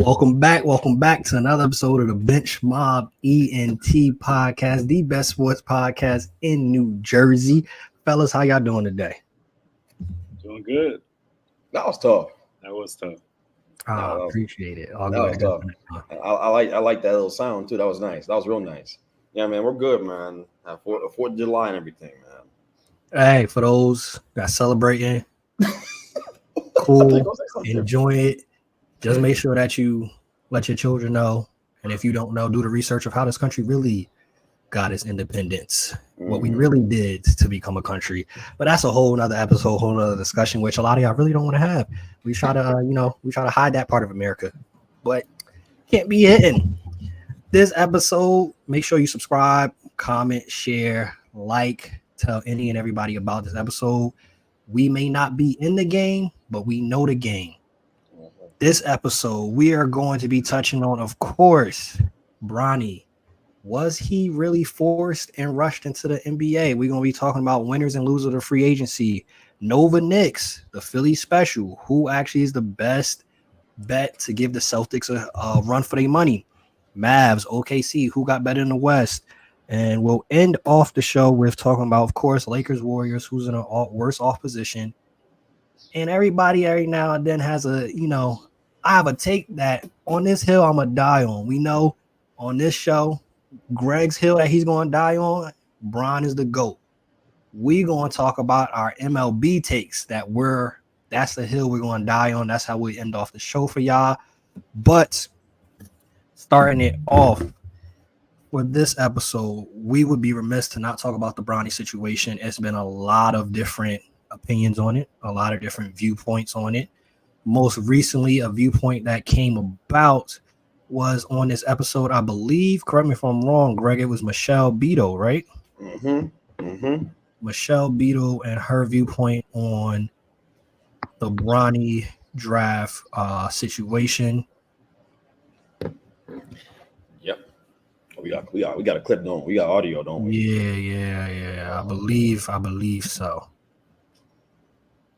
Welcome back to another episode of the Bench Mob Ent podcast, the best sports podcast in New Jersey. Fellas, how y'all doing today? Doing good. That was tough. Appreciate it. That was tough. I like that little sound too. That was nice. That was real nice. Yeah, man, we're good, man. 4th of July and everything, man. Hey, for those that celebrating, cool, enjoy it. Just make sure that you let your children know. And if you don't know, do the research of how this country really got its independence, what we really did to become a country. But that's a whole nother episode, whole nother discussion, which a lot of y'all really don't want to have. We try to hide that part of America, but can't be hidden. This episode, make sure you subscribe, comment, share, like, tell any and everybody about this episode. We may not be in the game, but we know the game. This episode, we are going to be touching on, of course, Bronny. Was he really forced and rushed into the NBA? We're going to be talking about winners and losers of free agency. Nova Knicks, the Philly special. Who actually is the best bet to give the Celtics a run for their money? Mavs, OKC, who got better in the West? And we'll end off the show with talking about, of course, Lakers, Warriors, who's in a worse off position. And everybody every now and then has I have a take that on this hill I'm going to die on. We know on this show, Greg's hill that he's going to die on, Bron is the GOAT. We're going to talk about our MLB takes that's the hill we're going to die on. That's how we end off the show for y'all. But starting it off with this episode, we would be remiss to not talk about the Bronny situation. It's been a lot of different opinions on it, a lot of different viewpoints on it. Most recently, a viewpoint that came about was on this episode, I believe, correct me if I'm wrong, Greg, it was Michelle Beadle, right? Michelle Beadle and her viewpoint on the Bronny draft situation. Yep. We got a clip, don't we? We got audio, don't we? Yeah. I believe so.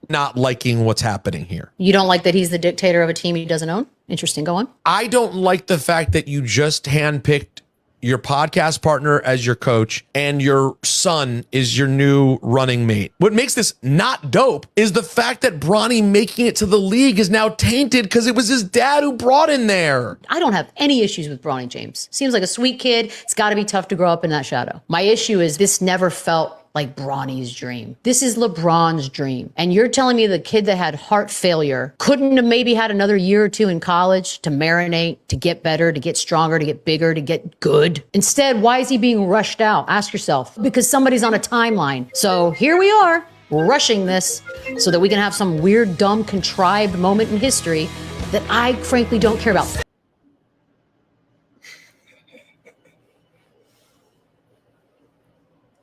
Not liking what's happening here. You don't like that he's the dictator of a team he doesn't own? Interesting. Go on. I don't like the fact that you just handpicked your podcast partner as your coach and your son is your new running mate. What makes this not dope is the fact that Bronny making it to the league is now tainted because it was his dad who brought him there. I don't have any issues with Bronny James. Seems like a sweet kid. It's got to be tough to grow up in that shadow. My issue is this never felt like Bronny's dream. This is LeBron's dream. And you're telling me the kid that had heart failure couldn't have maybe had another year or two in college to marinate, to get better, to get stronger, to get bigger, to get good? Instead, why is he being rushed out? Ask yourself. Because somebody's on a timeline. So here we are, rushing this so that we can have some weird, dumb, contrived moment in history that I frankly don't care about.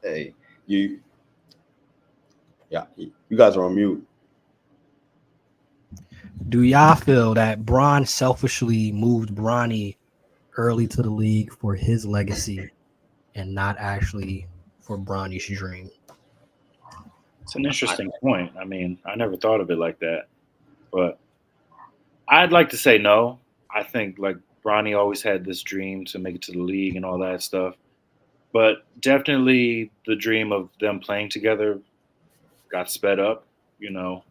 Hey. You guys are on mute. Do y'all feel that Bron selfishly moved Bronny early to the league for his legacy and not actually for Bronny's dream? It's an interesting point. I mean, I never thought of it like that, but I'd like to say no. I think like Bronny always had this dream to make it to the league and all that stuff. But definitely the dream of them playing together got sped up, a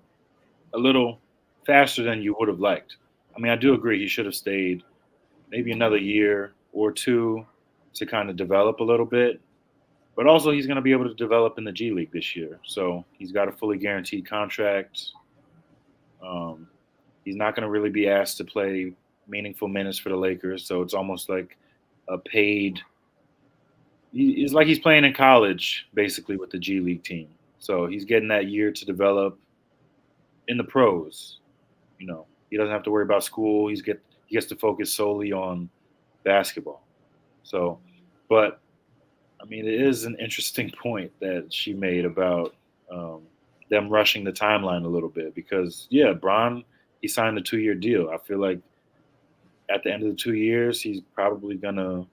little faster than you would have liked. I mean, I do agree he should have stayed maybe another year or two to kind of develop a little bit. But also he's going to be able to develop in the G League this year. So he's got a fully guaranteed contract. He's not going to really be asked to play meaningful minutes for the Lakers. So it's almost like a paid – it's like he's playing in college, basically, with the G League team. So he's getting that year to develop in the pros. He doesn't have to worry about school. He gets to focus solely on basketball. So, but, I mean, it is an interesting point that she made about them rushing the timeline a little bit because, yeah, Bron, he signed a 2-year deal. I feel like at the end of the 2 years, he's probably going to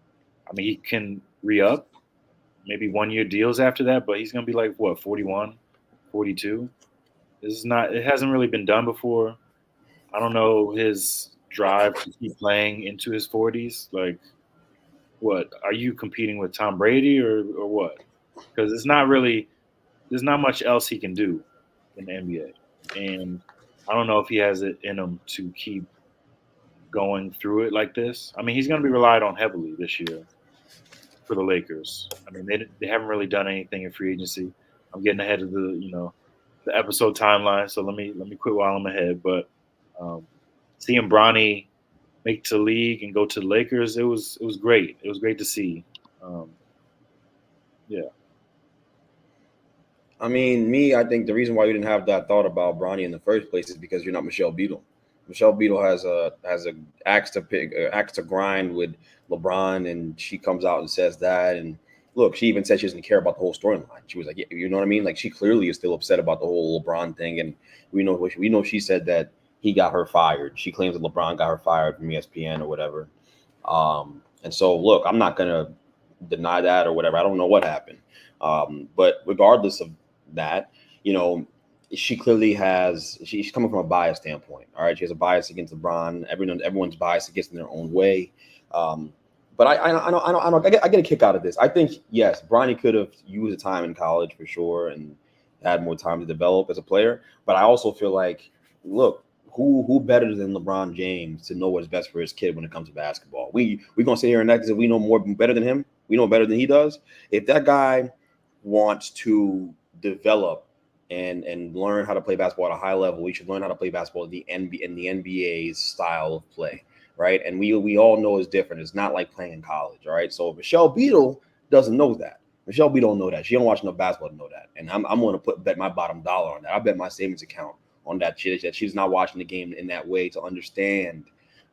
– he can – re-up, maybe 1-year deals after that, but he's going to be like, 41, 42? It hasn't really been done before. I don't know his drive to keep playing into his 40s, like, what are you competing with Tom Brady or what? Because there's not much else he can do in the NBA, and I don't know if he has it in him to keep going through it like this. I mean, he's going to be relied on heavily this year for the Lakers. I mean, they haven't really done anything in free agency. I'm getting ahead of the episode timeline, so let me quit while I'm ahead. But seeing Bronny make to the league and go to the Lakers, it was great. It was great to see. Yeah. I mean, I think the reason why you didn't have that thought about Bronny in the first place is because you're not Michelle Beadle. Michelle Beadle has a axe to grind with LeBron, and she comes out and says that. And look, she even said she doesn't care about the whole storyline. She was like, yeah, you know what I mean? Like, she clearly is still upset about the whole LeBron thing. And we know she said that he got her fired. She claims that LeBron got her fired from ESPN or whatever. And so, look, I'm not gonna deny that or whatever. I don't know what happened. But regardless of that, she clearly she's coming from a bias standpoint. All right. She has a bias against LeBron. Everyone's biased against in their own way. But I get a kick out of this. I think, yes, Bronny could have used the time in college for sure and had more time to develop as a player. But I also feel like, look, who better than LeBron James to know what's best for his kid when it comes to basketball? We're gonna sit here and act as if we know better than him. We know better than he does. If that guy wants to develop and learn how to play basketball at a high level, we should learn how to play basketball in the NBA's style of play, right? And we all know it's different. It's not like playing in college, all right? So Michelle Beadle doesn't know that. Michelle Beadle don't know that. She don't watch enough basketball to know that. And I'm going to bet my bottom dollar on that. I bet my savings account on that shit that she's not watching the game in that way to understand,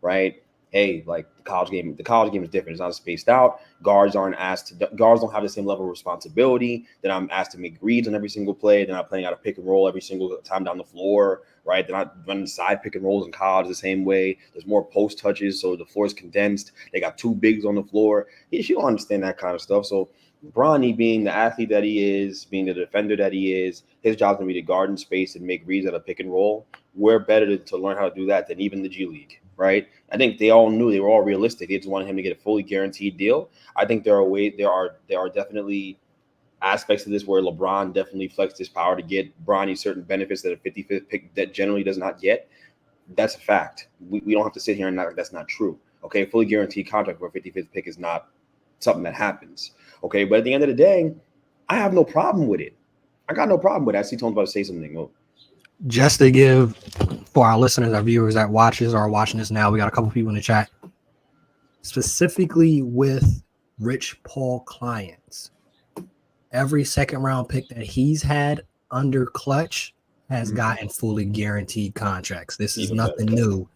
right? Hey, like the college game is different. It's not spaced out. Guards don't have the same level of responsibility that I'm asked to make reads on every single play. They're not playing out of pick and roll every single time down the floor, right? They're not running side pick and rolls in college the same way. There's more post touches, so the floor is condensed. They got two bigs on the floor. She don't understand that kind of stuff. So Bronny, being the athlete that he is, being the defender that he is, his job is going to be to guard in space and make reads at a pick and roll. We're better to learn how to do that than even the G League, right? I think they all knew, they were all realistic. They just wanted him to get a fully guaranteed deal. I think there are definitely aspects of this where LeBron definitely flexed his power to get Bronny certain benefits that a 55th pick that generally does not get. That's a fact. We don't have to sit here and act like that's not true. Okay, a fully guaranteed contract for a 55th pick is not something that happens. Okay, but at the end of the day, I have no problem with it. I got no problem with it. I see Tone's about to say something. Oh. Just to give for our listeners, our viewers that are watching this now, we got a couple people in the chat. Specifically with Rich Paul clients, every second round pick that he's had under Clutch has gotten fully guaranteed contracts. This is nothing new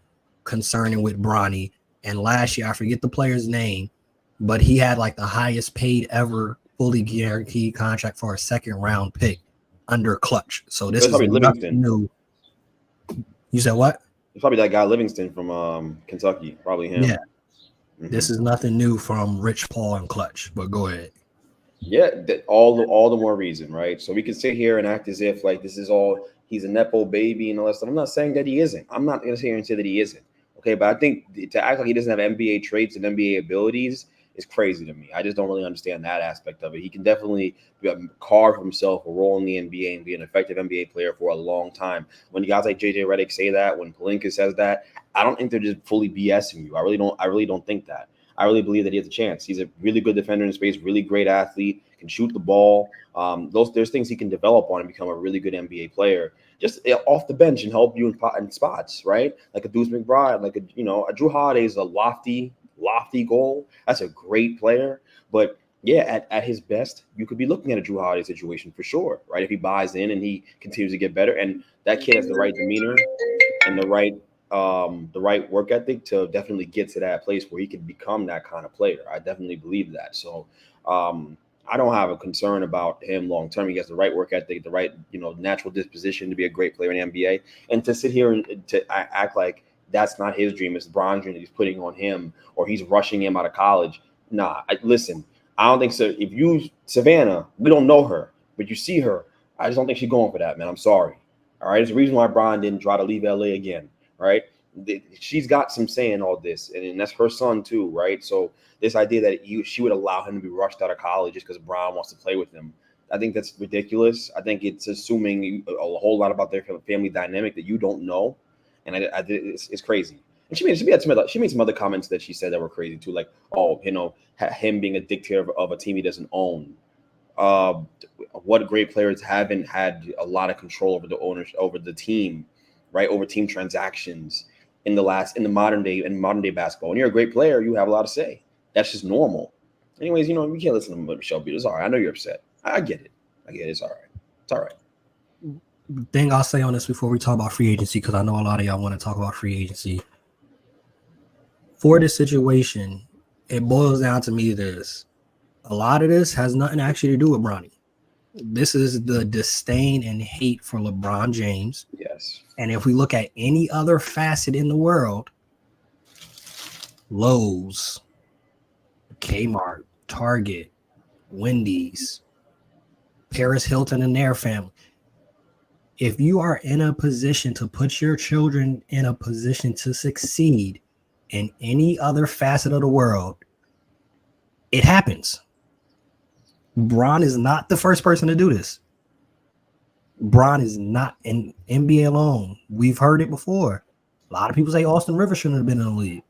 concerning with Bronny. And last year, I forget the player's name, but he had like the highest paid ever fully guaranteed contract for a second round pick under Clutch. So this is nothing new. You said what? It's probably that guy Livingston from Kentucky. Probably him. Yeah. This is nothing new from Rich Paul and Clutch, but go ahead. Yeah, all the more reason, right? So we can sit here and act as if like this is all, he's a Nepo baby and all that stuff. I'm not saying that he isn't. I'm not going to sit here and say that he isn't. Okay, but I think to act like he doesn't have NBA traits and NBA abilities is crazy to me. I just don't really understand that aspect of it. He can definitely carve himself a role in the NBA and be an effective NBA player for a long time. When guys like JJ Redick say that, when Pelinka says that, I don't think they're just fully BSing you. I really don't think that. I really believe that he has a chance. He's a really good defender in space, really great athlete, can shoot the ball. There's things he can develop on and become a really good NBA player, just off the bench and help you in spots, right? Like a Deuce McBride, like a Drew Holiday is a lofty goal. That's a great player. But yeah, at his best, you could be looking at a Drew Holiday situation for sure, right? If he buys in and he continues to get better, and that kid has the right demeanor and the right work ethic to definitely get to that place where he can become that kind of player. I definitely believe that. So I don't have a concern about him long term. He has the right work ethic, the right natural disposition to be a great player in the NBA. And to sit here and to act like that's not his dream, it's Bron's dream that he's putting on him, or he's rushing him out of college. Nah, listen, I don't think so. If you, Savannah, we don't know her, but you see her, I just don't think she's going for that, man. I'm sorry. All right. There's a reason why Bron didn't try to leave LA again. Right. She's got some say in all this, and that's her son too, right? So this idea that she would allow him to be rushed out of college just because Bron wants to play with him, I think that's ridiculous. I think it's assuming a whole lot about their family dynamic that you don't know, and it's crazy. And she made some other comments that she said that were crazy too, like, oh, him being a dictator of a team he doesn't own. What great players haven't had a lot of control over the owners, over the team, right? Over team transactions in modern day basketball. When you're a great player, you have a lot to say. That's just normal. Anyways, we can't listen to Michelle Beadle. It's all right. I know you're upset. I get it. It's all right. It's all right. Thing I'll say on this before we talk about free agency, because I know a lot of y'all want to talk about free agency. For this situation, it boils down to me this. A lot of this has nothing actually to do with Bronny. This is the disdain and hate for LeBron James. Yes. And if we look at any other facet in the world, Lowe's, Kmart, Target, Wendy's, Paris Hilton and their family. If you are in a position to put your children in a position to succeed in any other facet of the world, it happens. Bron is not the first person to do this. Bron is not in NBA alone. We've heard it before. A lot of people say Austin Rivers shouldn't have been in the league.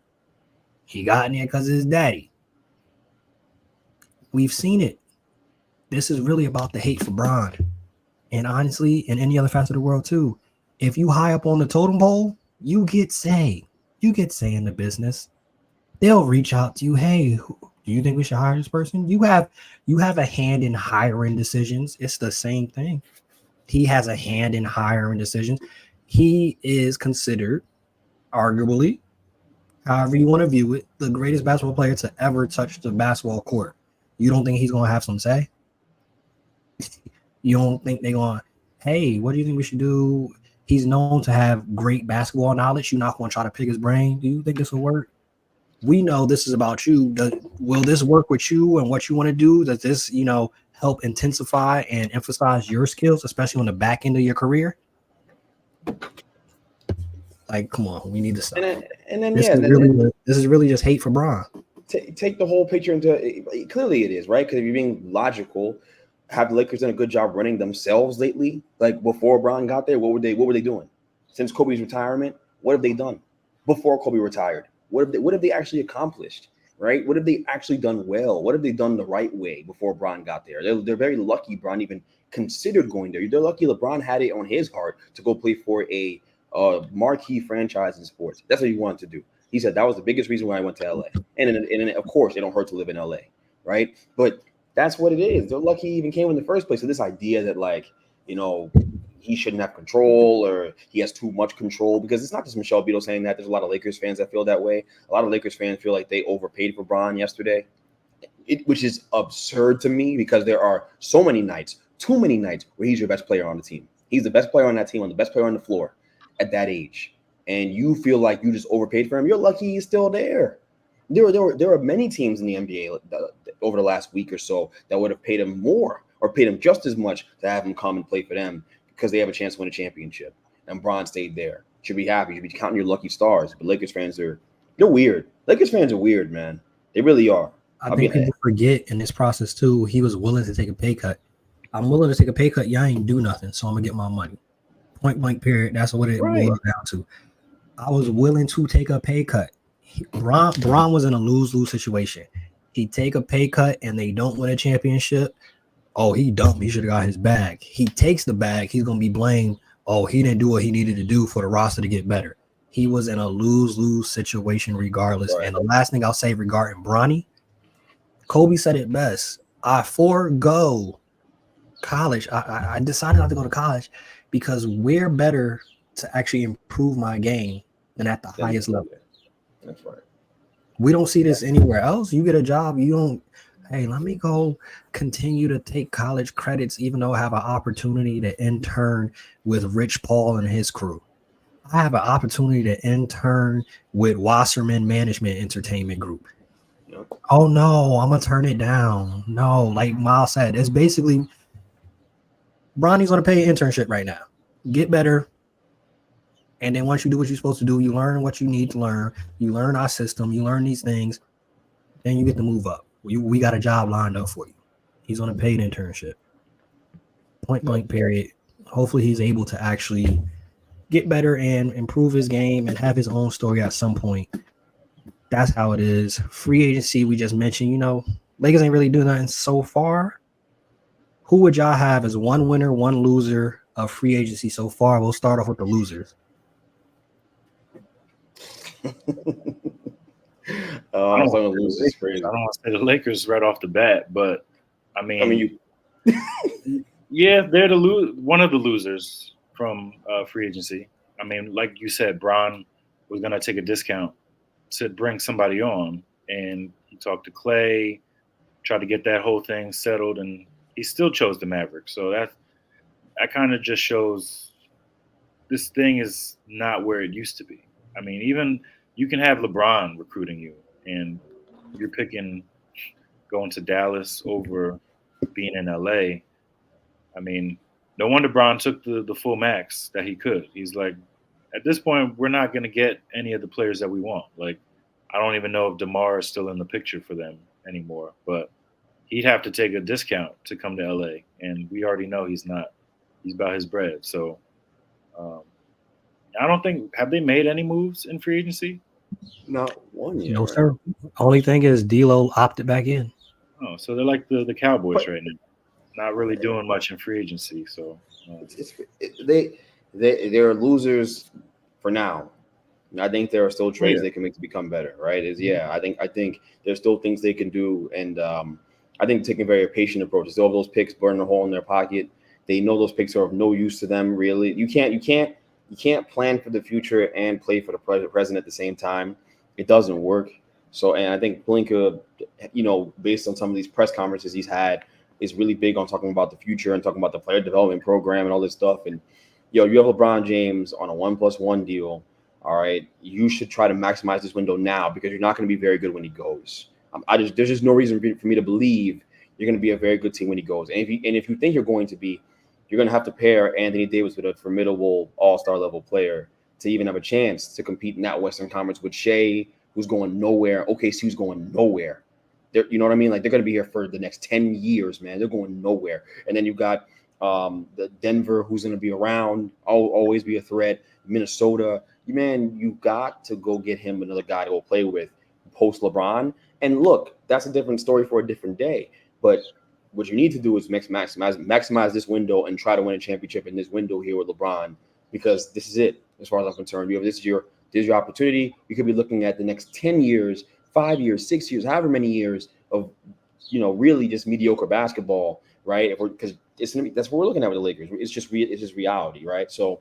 He got in there because of his daddy. We've seen it. This is really about the hate for Bron. And honestly, in any other facet of the world too, if you high up on the totem pole, you get say. You get say in the business. They'll reach out to you. Hey, do you think we should hire this person? You have a hand in hiring decisions. It's the same thing. He has a hand in hiring decisions. He is considered, arguably, however you want to view it, the greatest basketball player to ever touch the basketball court. You don't think he's going to have some say? You don't think they're going, hey, what do you think we should do? He's known to have great basketball knowledge. You're not going to try to pick his brain. Do you think this will work? We know this is about you. Will this work with you and what you want to do? Does this, help intensify and emphasize your skills, especially on the back end of your career? Like, come on, we need to stop. This is really just hate for Bron. Take the whole picture into clearly it is, right? Because if you're being logical, have the Lakers done a good job running themselves lately? Like before Bron got there, what were they doing? Since Kobe's retirement, what have they done? Before Kobe retired, what have they actually accomplished? Right? What have they actually done well? What have they done the right way before Bron got there? They're very lucky Bron even considered going there. They're lucky LeBron had it on his heart to go play for a marquee franchise in sports. That's what he wanted to do. He said that was the biggest reason why I went to LA. And of course, it don't hurt to live in LA, right? But that's what it is. They're lucky he even came in the first place. So this idea that he shouldn't have control or he has too much control, because it's not just Michelle Beadle saying that. There's a lot of Lakers fans that feel that way. A lot of Lakers fans feel like they overpaid for Bron yesterday, which is absurd to me because there are so many nights, too many nights where he's your best player on the team. He's the best player on that team, the best player on the floor at that age. And you feel like you just overpaid for him. You're lucky he's still there. There are many teams in the NBA over the last week or so that would have paid him more or paid him just as much to have him come and play for them because they have a chance to win a championship. And Bron stayed there. Should be happy. Should be counting your lucky stars. But Lakers fans they're weird. Lakers fans are weird, man. They really are. I think people forget in this process too, he was willing to take a pay cut. I'm willing to take a pay cut. Y'all ain't do nothing, so I'm gonna get my money. Point blank period. That's what it boils down to. I was willing to take a pay cut. Bron was in a lose-lose situation. He take a pay cut and they don't win a championship. Oh, he dumb. He should have got his bag. He takes the bag. He's going to be blamed. Oh, he didn't do what he needed to do for the roster to get better. He was in a lose-lose situation regardless. Right. And the last thing I'll say regarding Bronny, Kobe said it best. I forego college. I decided not to go to college because we're better to actually improve my game than at the highest level. That's right. We don't see this anywhere else. You get a job, you don't, hey, let me go continue to take college credits, even though I have an opportunity to intern with Rich Paul and his crew. I have an opportunity to intern with Wasserman Management Entertainment Group. Yep. Oh, no, I'm going to turn it down. No, like Miles said, it's basically Bronny's going to pay an internship right now. Get better. And then once you do what you're supposed to do, you learn what you need to learn. You learn our system. You learn these things. Then you get to move up. We got a job lined up for you. He's on a paid internship. Point blank period. Hopefully he's able to actually get better and improve his game and have his own story at some point. That's how it is. Free agency, we just mentioned, Lakers ain't really doing nothing so far. Who would y'all have as one winner, one loser of free agency so far? We'll start off with the losers. I don't want to say the Lakers right off the bat, but yeah, they're one of the losers from free agency. I mean, like you said, Bron was going to take a discount to bring somebody on, and he talked to Clay, tried to get that whole thing settled, and he still chose the Mavericks. So that kind of just shows this thing is not where it used to be. I mean, even you can have LeBron recruiting you, and you're picking going to Dallas over being in LA. I mean, no wonder Bron took the full max that he could. He's like, at this point, we're not going to get any of the players that we want. Like, I don't even know if DeMar is still in the picture for them anymore, but he'd have to take a discount to come to LA, and we already know he's not. He's about his bread. So I don't think – have they made any moves in free agency? Not one yet. No, sir. Only thing is D'Lo opted back in. Oh, so they're like the Cowboys right now. Not really doing much in free agency. So they're losers for now. I think there are still trades they can make to become better, right? I think there's still things they can do, and I think taking a very patient approach. They still have those picks burning a hole in their pocket. They know those picks are of no use to them. Really, you can't plan for the future and play for the present at the same time. It doesn't work. So, and I think Pelinka, based on some of these press conferences he's had, is really big on talking about the future and talking about the player development program and all this stuff. And you have LeBron James on a 1+1 deal. All right, you should try to maximize this window now because you're not going to be very good when he goes. There's just no reason for me to believe you're going to be a very good team when he goes. And if you think you're going to be, you're going to have to pair Anthony Davis with a formidable all-star level player to even have a chance to compete in that Western Conference with Shea, who's going nowhere. OKC, who's going nowhere. You know what I mean? Like, they're going to be here for the next 10 years, man. They're going nowhere. And then you've got the Denver, who's going to be around, always be a threat. Minnesota, man, you got to go get him another guy to go play with post LeBron. And look, that's a different story for a different day. But what you need to do is maximize this window and try to win a championship in this window here with LeBron, because this is it as far as I'm concerned. This is your opportunity. You could be looking at the next 10 years, 5 years, 6 years, however many years of really just mediocre basketball, right? Because that's what we're looking at with the Lakers. It's just reality, right? So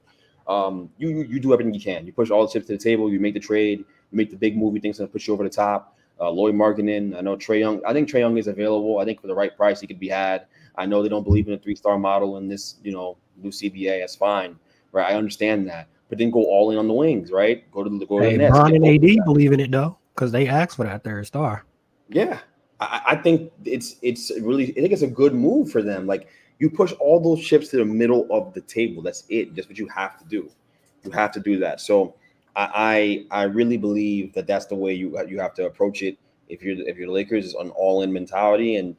you do everything you can. You push all the chips to the table. You make the trade. You make the big move. You think it's going to push you over the top. Lloyd Markkanen. I know Trae Young. I think Trae Young is available. I think for the right price, he could be had. I know they don't believe in a 3-star model in this, new CBA. That's fine, right? I understand that. But then go all in on the wings, right? Go to the Nets. Bron and AD believe in it though, because they asked for that 3rd star. Yeah, I think it's really. I think it's a good move for them. Like, you push all those chips to the middle of the table. That's it. That's what you have to do. You have to do that. So I really believe that that's the way you have to approach it. If you're the Lakers, is an all-in mentality. And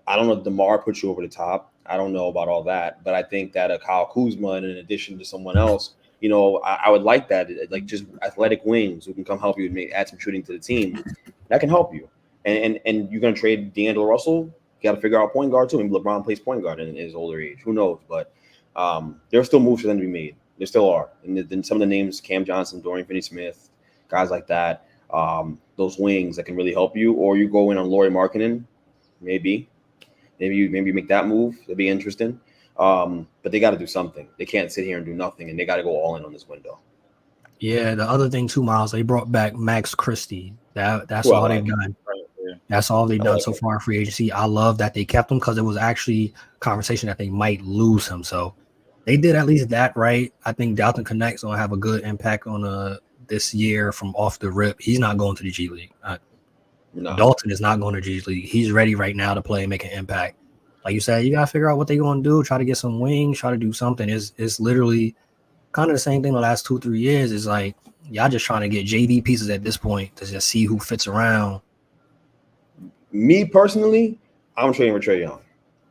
I don't know if DeMar puts you over the top. I don't know about all that, but I think that a Kyle Kuzma, in addition to someone else, I would like that. Like, just athletic wings who can come help you and add some shooting to the team. That can help you. And you're going to trade D'Angelo Russell. You got to figure out point guard too. Maybe LeBron plays point guard in his older age. Who knows? But there are still moves for them to be made. There still are. And then some of the names, Cam Johnson, Dorian Finney-Smith, guys like that, those wings that can really help you. Or you go in on Lauri Markkanen, maybe you make that move. That'd be interesting. But they got to do something. They can't sit here and do nothing, and they got to go all in on this window. Yeah, the other thing too, Miles, they brought back Max Christie. That's all they've done. That's all they've done so far in free agency. I love that they kept him, because it was actually conversation that they might lose him. So they did at least that right. I think Dalton Connect's going to have a good impact on this year from off the rip. He's not going to the G League. No. Dalton is not going to G League. He's ready right now to play and make an impact. Like you said, you got to figure out what they're going to do, try to get some wings, try to do something. It's literally kind of the same thing the last 2-3 years. Is like y'all just trying to get JV pieces at this point to just see who fits around. Me personally, I'm trading for Trae Young.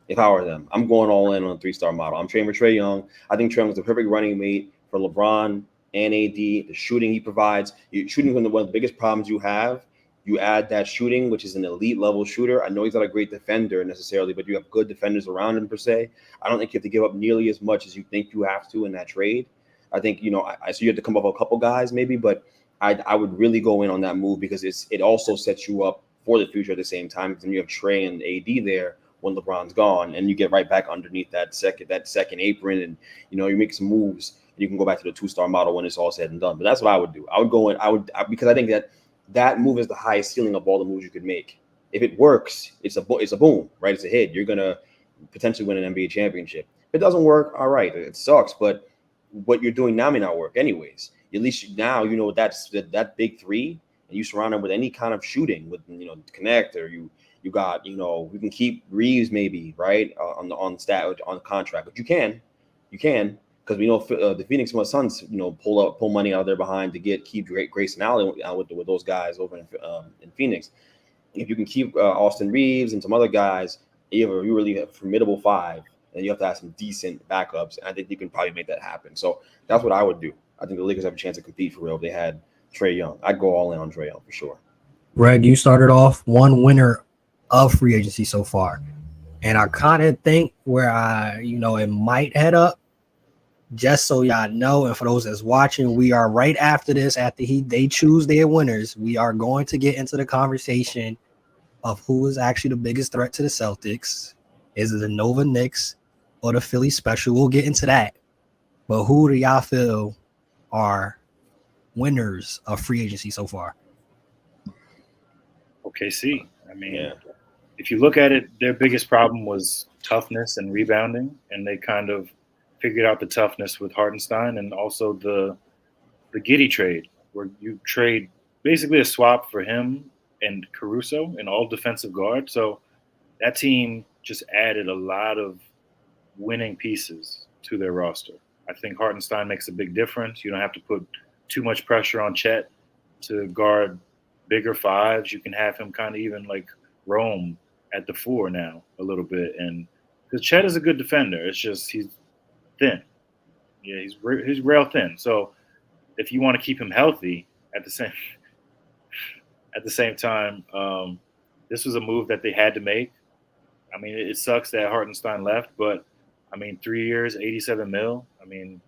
If I were them, I'm going all in on a 3-star model. I'm trading for Trae Young. I think Trae Young is the perfect running mate for LeBron and AD. The shooting he provides, shooting is one of the biggest problems you have. You add that shooting, which is an elite level shooter. I know he's not a great defender necessarily, but you have good defenders around him per se. I don't think you have to give up nearly as much as you think you have to in that trade. I think, I so you have to come up with a couple guys maybe, but I would really go in on that move because it also sets you up for the future at the same time. Because then you have Trae and AD there when LeBron's gone, and you get right back underneath that second apron, and you make some moves, and you can go back to the 2-star model when it's all said and done. But that's what I would do. I would go in. Because I think that move is the highest ceiling of all the moves you could make. If it works, it's a boom, right? It's a hit. You're gonna potentially win an NBA championship. If it doesn't work, all right, it sucks. But what you're doing now may not work anyways. At least now that's that big three, and you surround them with any kind of shooting with connect, or you got we can keep Reeves maybe right on the contract, but you can because we know the Phoenix Suns pull money out of their behind to keep Grayson Allen with those guys over in Phoenix. If you can keep Austin Reeves and some other guys, you really have a formidable five, and you have to have some decent backups. And I think you can probably make that happen. So that's what I would do. I think the Lakers have a chance to compete for real if they had Trae Young. I'd go all in on Trae Young for sure. Greg, you started off one winner of free agency so far, and I kind of think where it might head up. Just so y'all know, and for those that's watching, we are right after this. After they choose their winners, we are going to get into the conversation of who is actually the biggest threat to the Celtics. Is it the Nova Knicks or the Philly Special? We'll get into that. But who do y'all feel are winners of free agency so far? OKC. I mean, if you look at it, their biggest problem was toughness and rebounding, and they kind of figured out the toughness with Hartenstein, and also the Giddey trade, where you trade basically a swap for him and Caruso, an all defensive guard. So that team just added a lot of winning pieces to their roster. I think Hartenstein makes a big difference. You don't have to put too much pressure on Chet to guard bigger fives. You can have him kind of even like roam at the 4 now a little bit. And because Chet is a good defender, it's just he's thin. Yeah, he's real thin. So if you want to keep him healthy at the same time, this was a move that they had to make. I mean, it sucks that Hartenstein left, but I mean, 3 years, $87 million. I mean,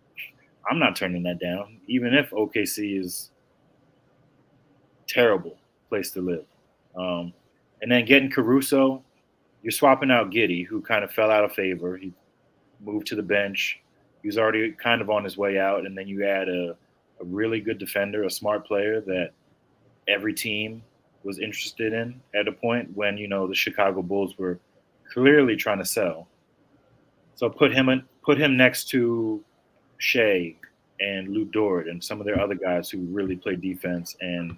I'm not turning that down, even if OKC is terrible place to live. And then getting Caruso, you're swapping out Giddey, who kind of fell out of favor. He moved to the bench. He was already kind of on his way out. And then you add a really good defender, a smart player that every team was interested in at a point when, the Chicago Bulls were clearly trying to sell. So put him next to Shea and Lou Dort and some of their other guys who really play defense. And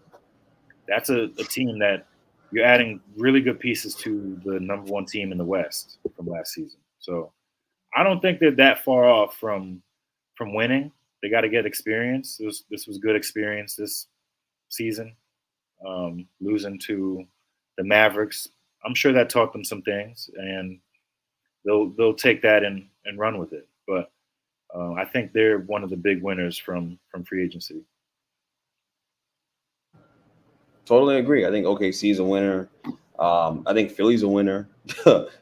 that's a team that you're adding really good pieces to the number one team in the West from last season. So I don't think they're that far off from winning. They got to get experience. This was good experience this season. Losing to the Mavericks, I'm sure that taught them some things, and they'll take that and run with it. But I think they're one of the big winners from free agency. Totally agree. I think OKC is a winner. I think Philly's a winner.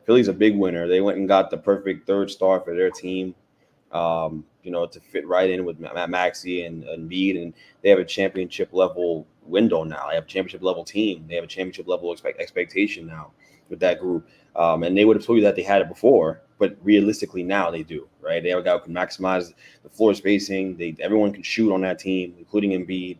Philly's a big winner. They went and got the perfect third star for their team, to fit right in with Maxey and Embiid, and they have a championship level window now. They have a championship level team. They have a championship level expectation now with that group. And they would have told you that they had it before, but realistically now they do, right? They have a guy who can maximize the floor spacing. Everyone can shoot on that team, including Embiid.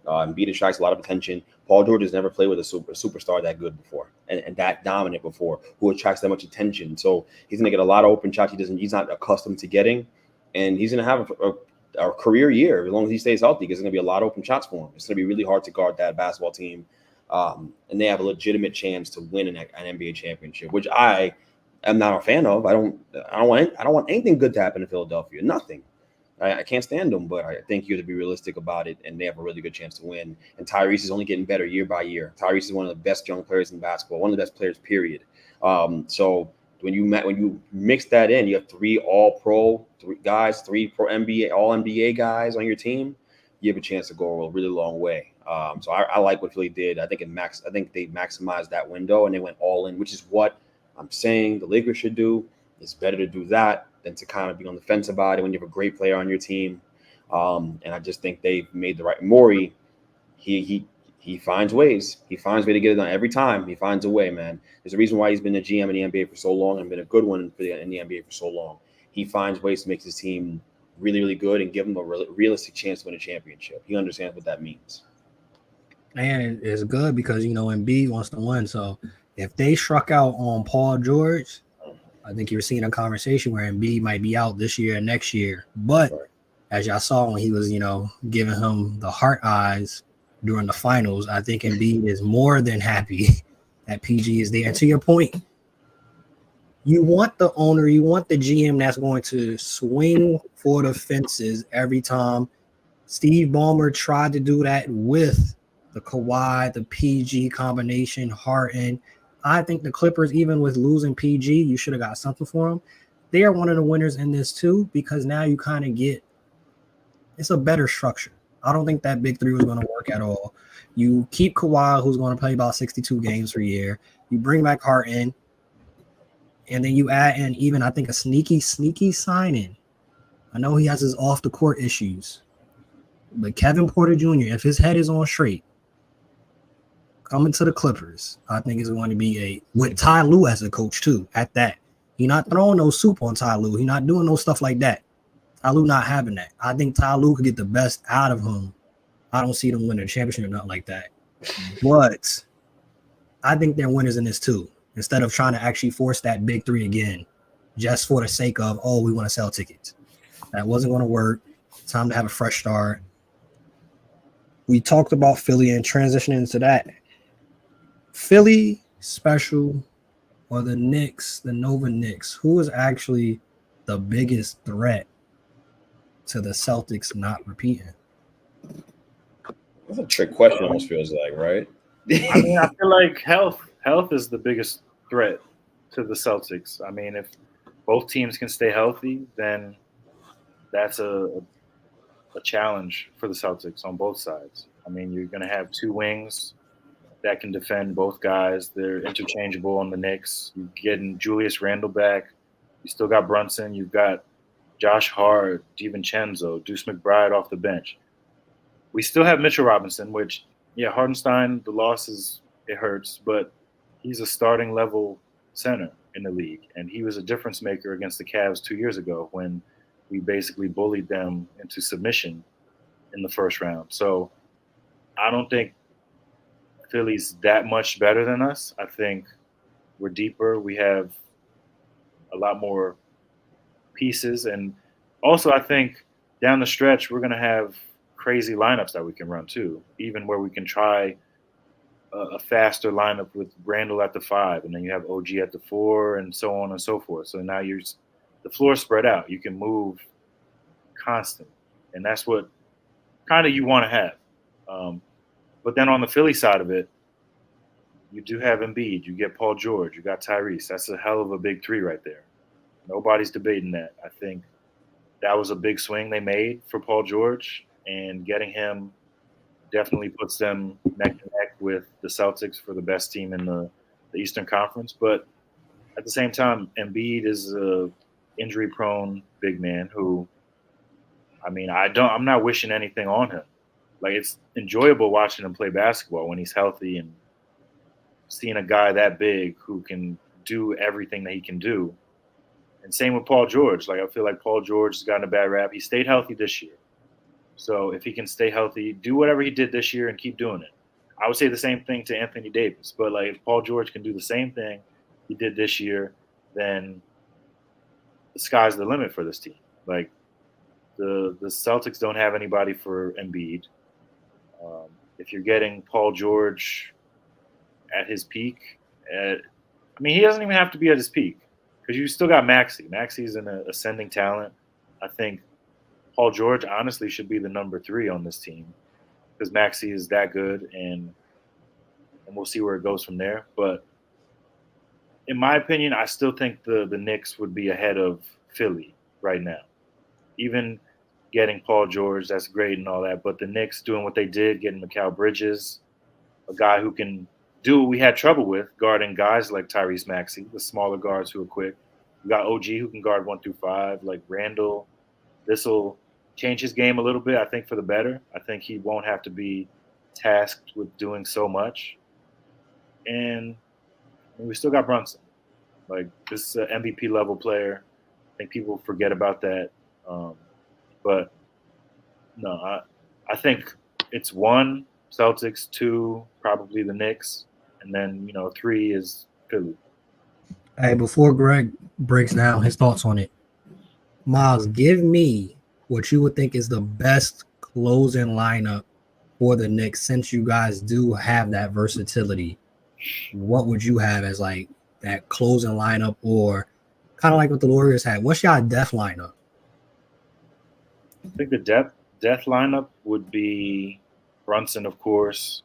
Embiid attracts a lot of attention. Paul George has never played with a superstar that good before and that dominant before, who attracts that much attention. So he's going to get a lot of open shots he's not accustomed to getting, and he's going to have a career year as long as he stays healthy, because there's going to be a lot of open shots for him. It's going to be really hard to guard that basketball team, and they have a legitimate chance to win an NBA championship, which I am not a fan of. I don't want anything good to happen in Philadelphia. Nothing. I can't stand them, but I think you have to be realistic about it, and they have a really good chance to win. And Tyrese is only getting better year by year. Tyrese is one of the best young players in basketball, one of the best players, period. So when you mix that in, you have 3 All-Pro guys, 3 Pro NBA, All NBA guys on your team. You have a chance to go a really long way. So I like what Philly did. I think they maximized that window and they went all in, which is what I'm saying the Lakers should do. It's better to do that than to kind of be on the fence about it when you have a great player on your team. And I just think they've made the right. Morey, he finds ways. He finds a way to get it done every time. He finds a way, man. There's a reason why he's been a GM in the NBA for so long and been a good one in the NBA for so long. He finds ways to make his team really, really good and give him a realistic chance to win a championship. He understands what that means. And it's good because, Embiid wants to win. So if they struck out on Paul George, I think you're seeing a conversation where Embiid might be out this year and next year. But as y'all saw when he was, giving him the heart eyes during the finals, I think Embiid is more than happy that PG is there. And to your point, you want the owner, you want the GM that's going to swing for the fences every time. Steve Ballmer tried to do that with the Kawhi, the PG combination, Harden. I think the Clippers, even with losing PG, you should have got something for them. They are one of the winners in this too, because now you kind of get it's a better structure. I don't think that big 3 was going to work at all. You keep Kawhi, who's going to play about 62 games per year. You bring back Harden, and then you add in even, I think, a sneaky signing. I know he has his off the court issues, but Kevin Porter Jr., if his head is on straight, coming to the Clippers, I think is going to be with Ty Lue as a coach too. At that, he not throwing no soup on Ty Lue. He not doing no stuff like that. Ty Lue not having that. I think Ty Lue could get the best out of him. I don't see them winning a championship or nothing like that. But I think they're winners in this too. Instead of trying to actually force that big 3 again, just for the sake of, we want to sell tickets. That wasn't going to work. Time to have a fresh start. We talked about Philly and transitioning into that. Philly special or the Knicks, the Nova Knicks, who is actually the biggest threat to the Celtics not repeating? That's a trick question, almost feels like, right? I mean, I feel like health is the biggest threat to the Celtics. I mean, if both teams can stay healthy, then that's a challenge for the Celtics on both sides. I mean, you're going to have 2 wings that can defend both guys. They're interchangeable on the Knicks. You're getting Julius Randle back. You still got Brunson. You've got Josh Hart, DiVincenzo, Deuce McBride off the bench. We still have Mitchell Robinson, which, Hardenstein, the loss it hurts, but he's a starting level center in the league. And he was a difference maker against the Cavs 2 years ago when we basically bullied them into submission in the first round. So I don't think Philly's that much better than us. I think we're deeper. We have a lot more pieces. And also I think down the stretch, we're going to have crazy lineups that we can run too, even where we can try a faster lineup with Randall at the 5, and then you have OG at the 4, and so on and so forth. So now the floor spread out. You can move constant, and that's what kind of you want to have. But then on the Philly side of it, you do have Embiid. You get Paul George. You got Tyrese. That's a hell of a big 3 right there. Nobody's debating that. I think that was a big swing they made for Paul George, and getting him definitely puts them neck to neck with the Celtics for the best team in the Eastern Conference. But at the same time, Embiid is a injury-prone big man who, I mean, I'm not wishing anything on him. Like, it's enjoyable watching him play basketball when he's healthy and seeing a guy that big who can do everything that he can do. And same with Paul George. Like, I feel like Paul George has gotten a bad rap. He stayed healthy this year. So if he can stay healthy, do whatever he did this year and keep doing it. I would say the same thing to Anthony Davis. But, like, if Paul George can do the same thing he did this year, then the sky's the limit for this team. Like, the Celtics don't have anybody for Embiid. If you're getting Paul George at his peak, I mean, he doesn't even have to be at his peak because you still got Maxey. Maxey's an ascending talent. I think Paul George honestly should be the number 3 on this team because Maxey is that good, and we'll see where it goes from there. But in my opinion, I still think the Knicks would be ahead of Philly right now. Even getting Paul George, that's great and all that, but the Knicks doing what they did, getting Mikal Bridges, a guy who can do what we had trouble with, guarding guys like Tyrese Maxey, the smaller guards who are quick. We got OG who can guard 1 through 5, like Randall. This will change his game a little bit, I think, for the better. I think he won't have to be tasked with doing so much. And we still got Brunson. Like, this is an MVP level player. I think people forget about that. But no, I think it's 1 Celtics, 2 probably the Knicks, and then 3 is Philly. Hey, before Greg breaks down his thoughts on it, Miles, give me what you would think is the best closing lineup for the Knicks since you guys do have that versatility. What would you have as like that closing lineup, or kind of like what the Warriors had? What's y'all death lineup? I think the death lineup would be Brunson, of course.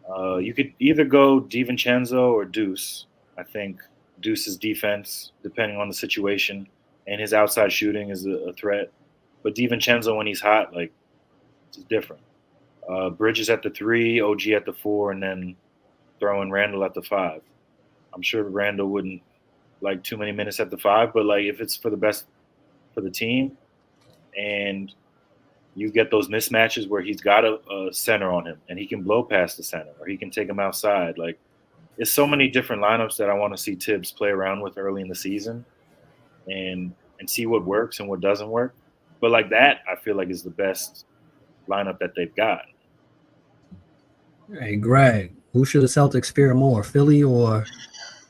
You could either go DiVincenzo or Deuce. I think Deuce's defense, depending on the situation, and his outside shooting is a threat. But DiVincenzo, when he's hot, like, it's different. Bridges at the 3, OG at the 4, and then throwing Randall at the 5. I'm sure Randall wouldn't like too many minutes at the 5, but like if it's for the best for the team, and you get those mismatches where he's got a center on him and he can blow past the center or he can take him outside. Like, it's so many different lineups that I want to see Tibbs play around with early in the season and see what works and what doesn't work. But like that, I feel like is the best lineup that they've got. Hey, Greg, who should the Celtics fear more, Philly or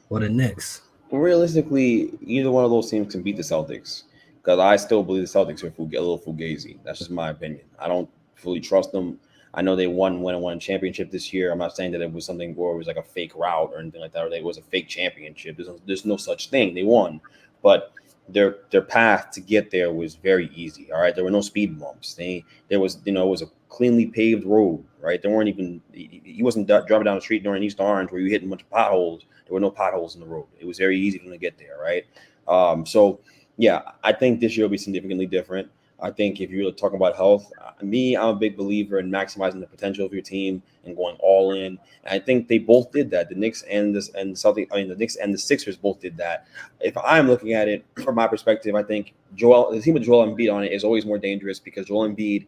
the Knicks? Realistically, either one of those teams can beat the Celtics. Because I still believe the Celtics are a little fugazi. That's just my opinion. I don't fully trust them. I know they won a championship this year. I'm not saying that it was something where it was like a fake route or anything like that, or it was a fake championship. There's no such thing. They won, but their path to get there was very easy. All right, there were no speed bumps. There was it was a cleanly paved road. Right, there weren't even he wasn't driving down the street during East Orange where you hit a bunch of potholes. There were no potholes in the road. It was very easy for them to get there. Right, so. Yeah, I think this year will be significantly different. I think if you're talking about health, I'm a big believer in maximizing the potential of your team and going all in. And I think they both did that. The Knicks and the Knicks and the Sixers both did that. If I'm looking at it from my perspective, I think the team with Joel Embiid on it is always more dangerous because Joel Embiid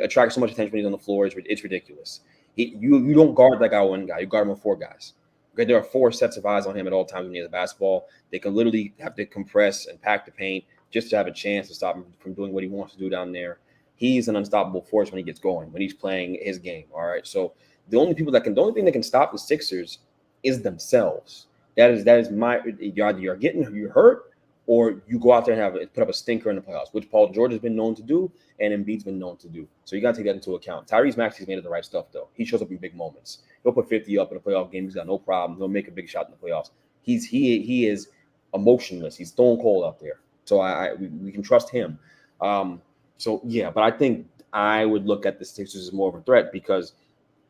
attracts so much attention when he's on the floor. It's ridiculous. You don't guard that guy one guy. You guard him with 4 guys. Okay, there are 4 sets of eyes on him at all times when he has a basketball. They can literally have to compress and pack the paint just to have a chance to stop him from doing what he wants to do down there. He's an unstoppable force when he gets going, when he's playing his game. All right. So the only thing that can stop the Sixers is themselves. That is you're getting hurt or you go out there and put up a stinker in the playoffs, which Paul George has been known to do and Embiid's been known to do. So you got to take that into account. Tyrese Maxey's made of the right stuff, though. He shows up in big moments. He'll put 50 up in a playoff game. He's got no problem. He'll make a big shot in the playoffs. He is emotionless. He's stone cold out there. So we can trust him. But I think I would look at the Sixers as more of a threat because,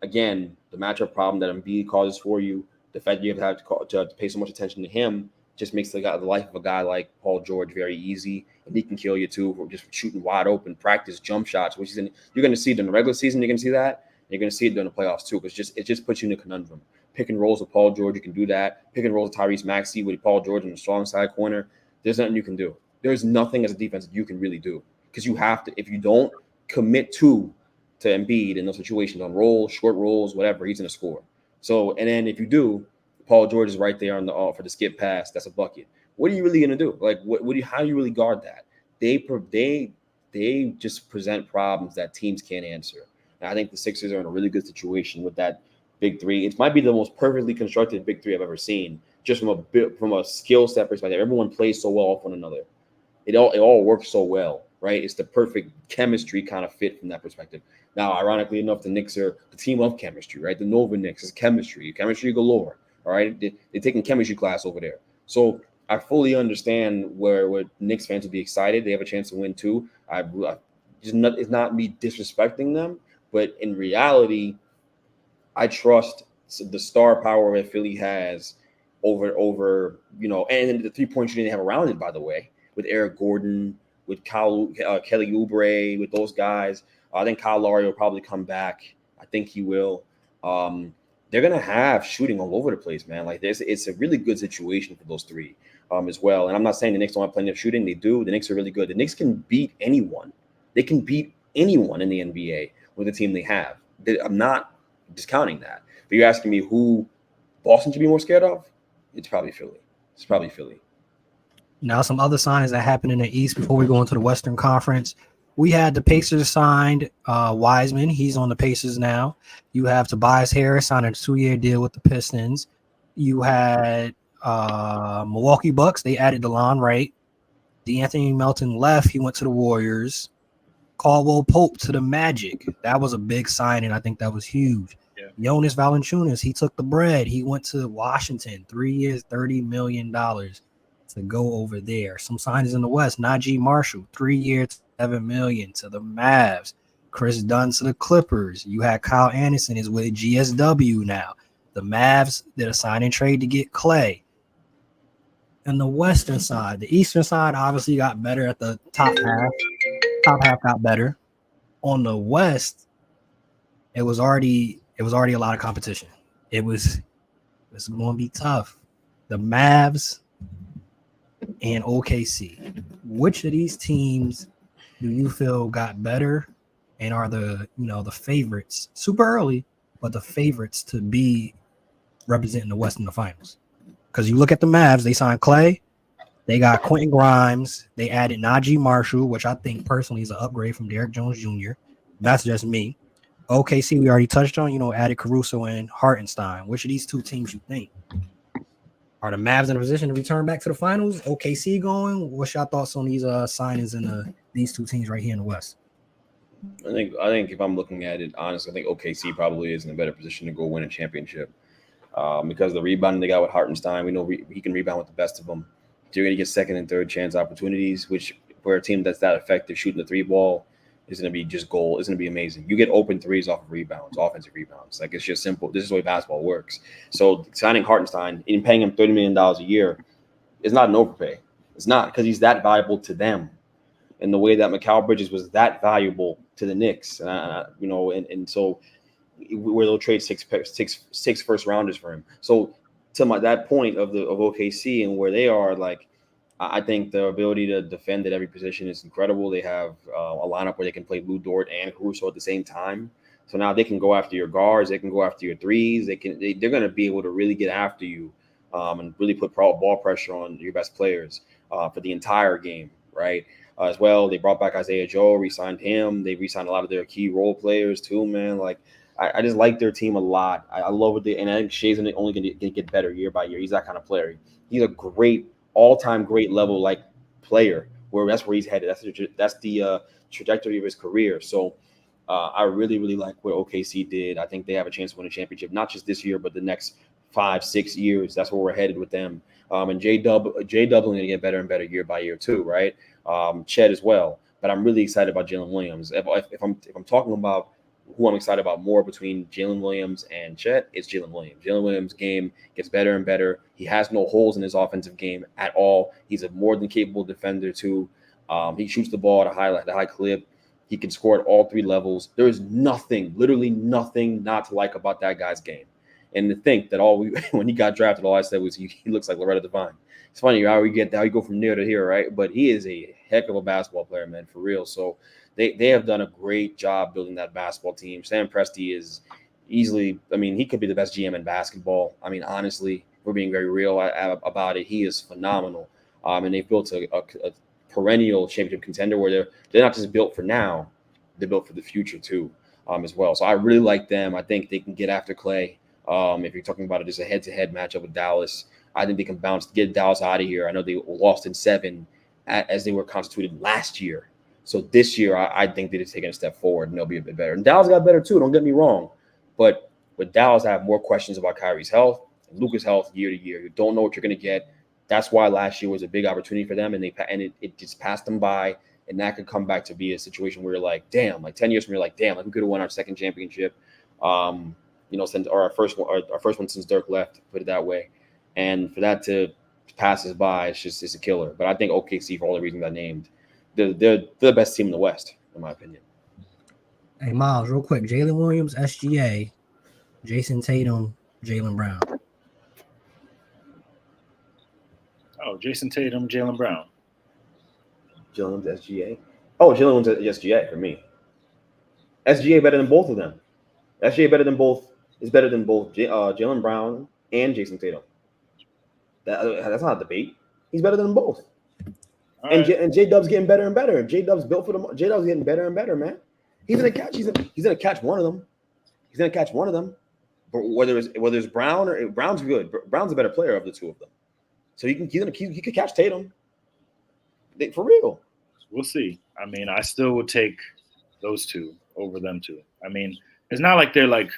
again, the matchup problem that Embiid causes for you, the fact that you have to pay so much attention to him just makes the life of a guy like Paul George very easy. And he can kill you, too, for just shooting wide open, practice jump shots, which you're going to see during the regular season. You're going to see that. You're going to see it during the playoffs, too, because it just puts you in a conundrum. Pick and rolls with Paul George, you can do that. Pick and rolls with Tyrese Maxey with Paul George in the strong side corner. There's nothing you can do. There's nothing as a defense that you can really do because you have to. If you don't commit to Embiid in those situations on rolls, short rolls, whatever, he's going to score. So, and then if you do, Paul George is right there on the for the skip pass. That's a bucket. What are you really going to do? Like, how do you really guard that? They just present problems that teams can't answer. And I think the Sixers are in a really good situation with that big 3. It might be the most perfectly constructed big 3 I've ever seen, just from a skill set perspective. Everyone plays so well off one another. It all works so well, right? It's the perfect chemistry kind of fit from that perspective. Now, ironically enough, the Knicks are the team of chemistry, right? The Nova Knicks is chemistry galore. All right, they're taking chemistry class over there. So I fully understand where Knicks fans would be excited. They have a chance to win too. It's not me disrespecting them, but in reality, I trust the star power that Philly has over and the 3-point shooting they have around it. By the way, with Eric Gordon, with Kelly Oubre, with those guys, I think Kyle Lowry will probably come back. I think he will. They're gonna have shooting all over the place, man. Like it's a really good situation for those three as well. And I'm not saying the Knicks don't have plenty of shooting. They do. The Knicks are really good. The Knicks can beat anyone. They can beat anyone in the NBA with the team they have. I'm not discounting that. But you're asking me who Boston should be more scared of? It's probably Philly. Now, some other signings that happened in the East before we go into the Western Conference. We had the Pacers signed Wiseman. He's on the Pacers now. You have Tobias Harris signed a 2-year deal with the Pistons. You had Milwaukee Bucks. They added DeLon Wright. DeAnthony Melton left. He went to the Warriors. Caldwell Pope to the Magic. That was a big signing. I think that was huge. Yeah. Jonas Valanciunas, he took the bread. He went to Washington. 3 years, $30 million to go over there. Some signings in the West. Najee Marshall, 3 years, $7 million to the Mavs. Chris Dunn to the Clippers. You had Kyle Anderson is with GSW now. The Mavs did a sign and trade to get Clay. And the Western side, the Eastern side obviously got better at the top half. Top half got better. On the West, it was already a lot of competition. It was going to be tough. The Mavs and OKC. Which of these teams do you feel got better and are the favorites? Super early, but the favorites to be representing the West in the finals. Because you look at the Mavs, they signed Clay, they got Quentin Grimes, they added Najee Marshall, which I think personally is an upgrade from Derrick Jones Jr. That's just me. OKC, we already touched on, added Caruso and Hartenstein. Which of these two teams you think? Are the Mavs in a position to return back to the finals? OKC going? What's your thoughts on these signings in these two teams right here in the West? I think if I'm looking at it, honestly, I think OKC probably is in a better position to go win a championship because of the rebounding they got with Hartenstein. We know he can rebound with the best of them. So you're going to get second and third chance opportunities, which for a team that's that effective shooting the three ball is going to be just gold. It's going to be amazing. You get open threes off of rebounds, offensive rebounds. Like it's just simple. This is the way basketball works. So signing Hartenstein and paying him $30 million a year is not an overpay. It's not because he's that valuable to them. In the way that Mikal Bridges was that valuable to the Knicks, and so where they'll trade six first rounders for him. So to that point of OKC and where they are, like I think the ability to defend at every position is incredible. They have a lineup where they can play Lou Dort and Caruso at the same time. So now they can go after your guards, they can go after your threes. They're going to be able to really get after you and really put ball pressure on your best players for the entire game, right? As well, they brought back Isaiah Joe, re-signed him. They re-signed a lot of their key role players too, man. Like I just like their team a lot. I love what and I think Shea's only going to get better year by year. He's that kind of player. He's a great all-time great level like player. That's where he's headed. That's the trajectory of his career. So I really, really like what OKC did. I think they have a chance to win a championship, not just this year, but the next 5-6 years. That's where we're headed with them. And J-Dub going to get better and better year by year too, right? Chet as well. But I'm really excited about Jalen Williams. If I'm talking about who I'm excited about more between Jalen Williams and Chet, it's Jalen Williams. Jalen Williams' game gets better and better. He has no holes in his offensive game at all. He's a more than capable defender too. He shoots the ball at a high clip. He can score at all three levels. There is literally nothing not to like about that guy's game. And to think that when he got drafted, all I said was he looks like Loretta Devine. It's funny how you go from there to here, right? But he is a heck of a basketball player, man, for real. So they have done a great job building that basketball team. Sam Presti is easily, he could be the best GM in basketball. Honestly, we're being very real about it. He is phenomenal. And they've built a perennial championship contender where they're not just built for now, they're built for the future too, as well. So I really like them. I think they can get after Clay. If you're talking about it as a head-to-head matchup with Dallas, I think they can get Dallas out of here. I know they lost in 7 as they were constituted last year. So this year, I think they're taking a step forward and they'll be a bit better. And Dallas got better too, don't get me wrong. But with Dallas, I have more questions about Kyrie's health and Luka's health year to year. You don't know what you're going to get. That's why last year was a big opportunity for them, and it just passed them by. And that could come back to be a situation where you're like, damn, like 10 years from, you're like, damn, like we could have won our second championship, since our first one since Dirk left, put it that way. And for that to pass us by, it's a killer. But I think OKC, for all the reasons I named, they're the best team in the West, in my opinion. Hey, Miles, real quick. Jalen Williams, SGA, Jason Tatum, Jaylen Brown. Oh, Jason Tatum, Jaylen Brown. Jalen SGA. Oh, Jalen wins SGA for me. SGA better than both of them. SGA better than both Jaylen Brown and Jason Tatum. That's not a debate. He's better than them both. And J Dub's getting better and better. J Dub's built for them. J Dub's getting better and better, man. He's gonna catch one of them. He's gonna catch one of them. But whether it's Brown or Brown's good. Brown's a better player of the two of them. So he could catch Tatum. For real. We'll see. I mean, I still would take those two over them two. I mean, it's not like they're like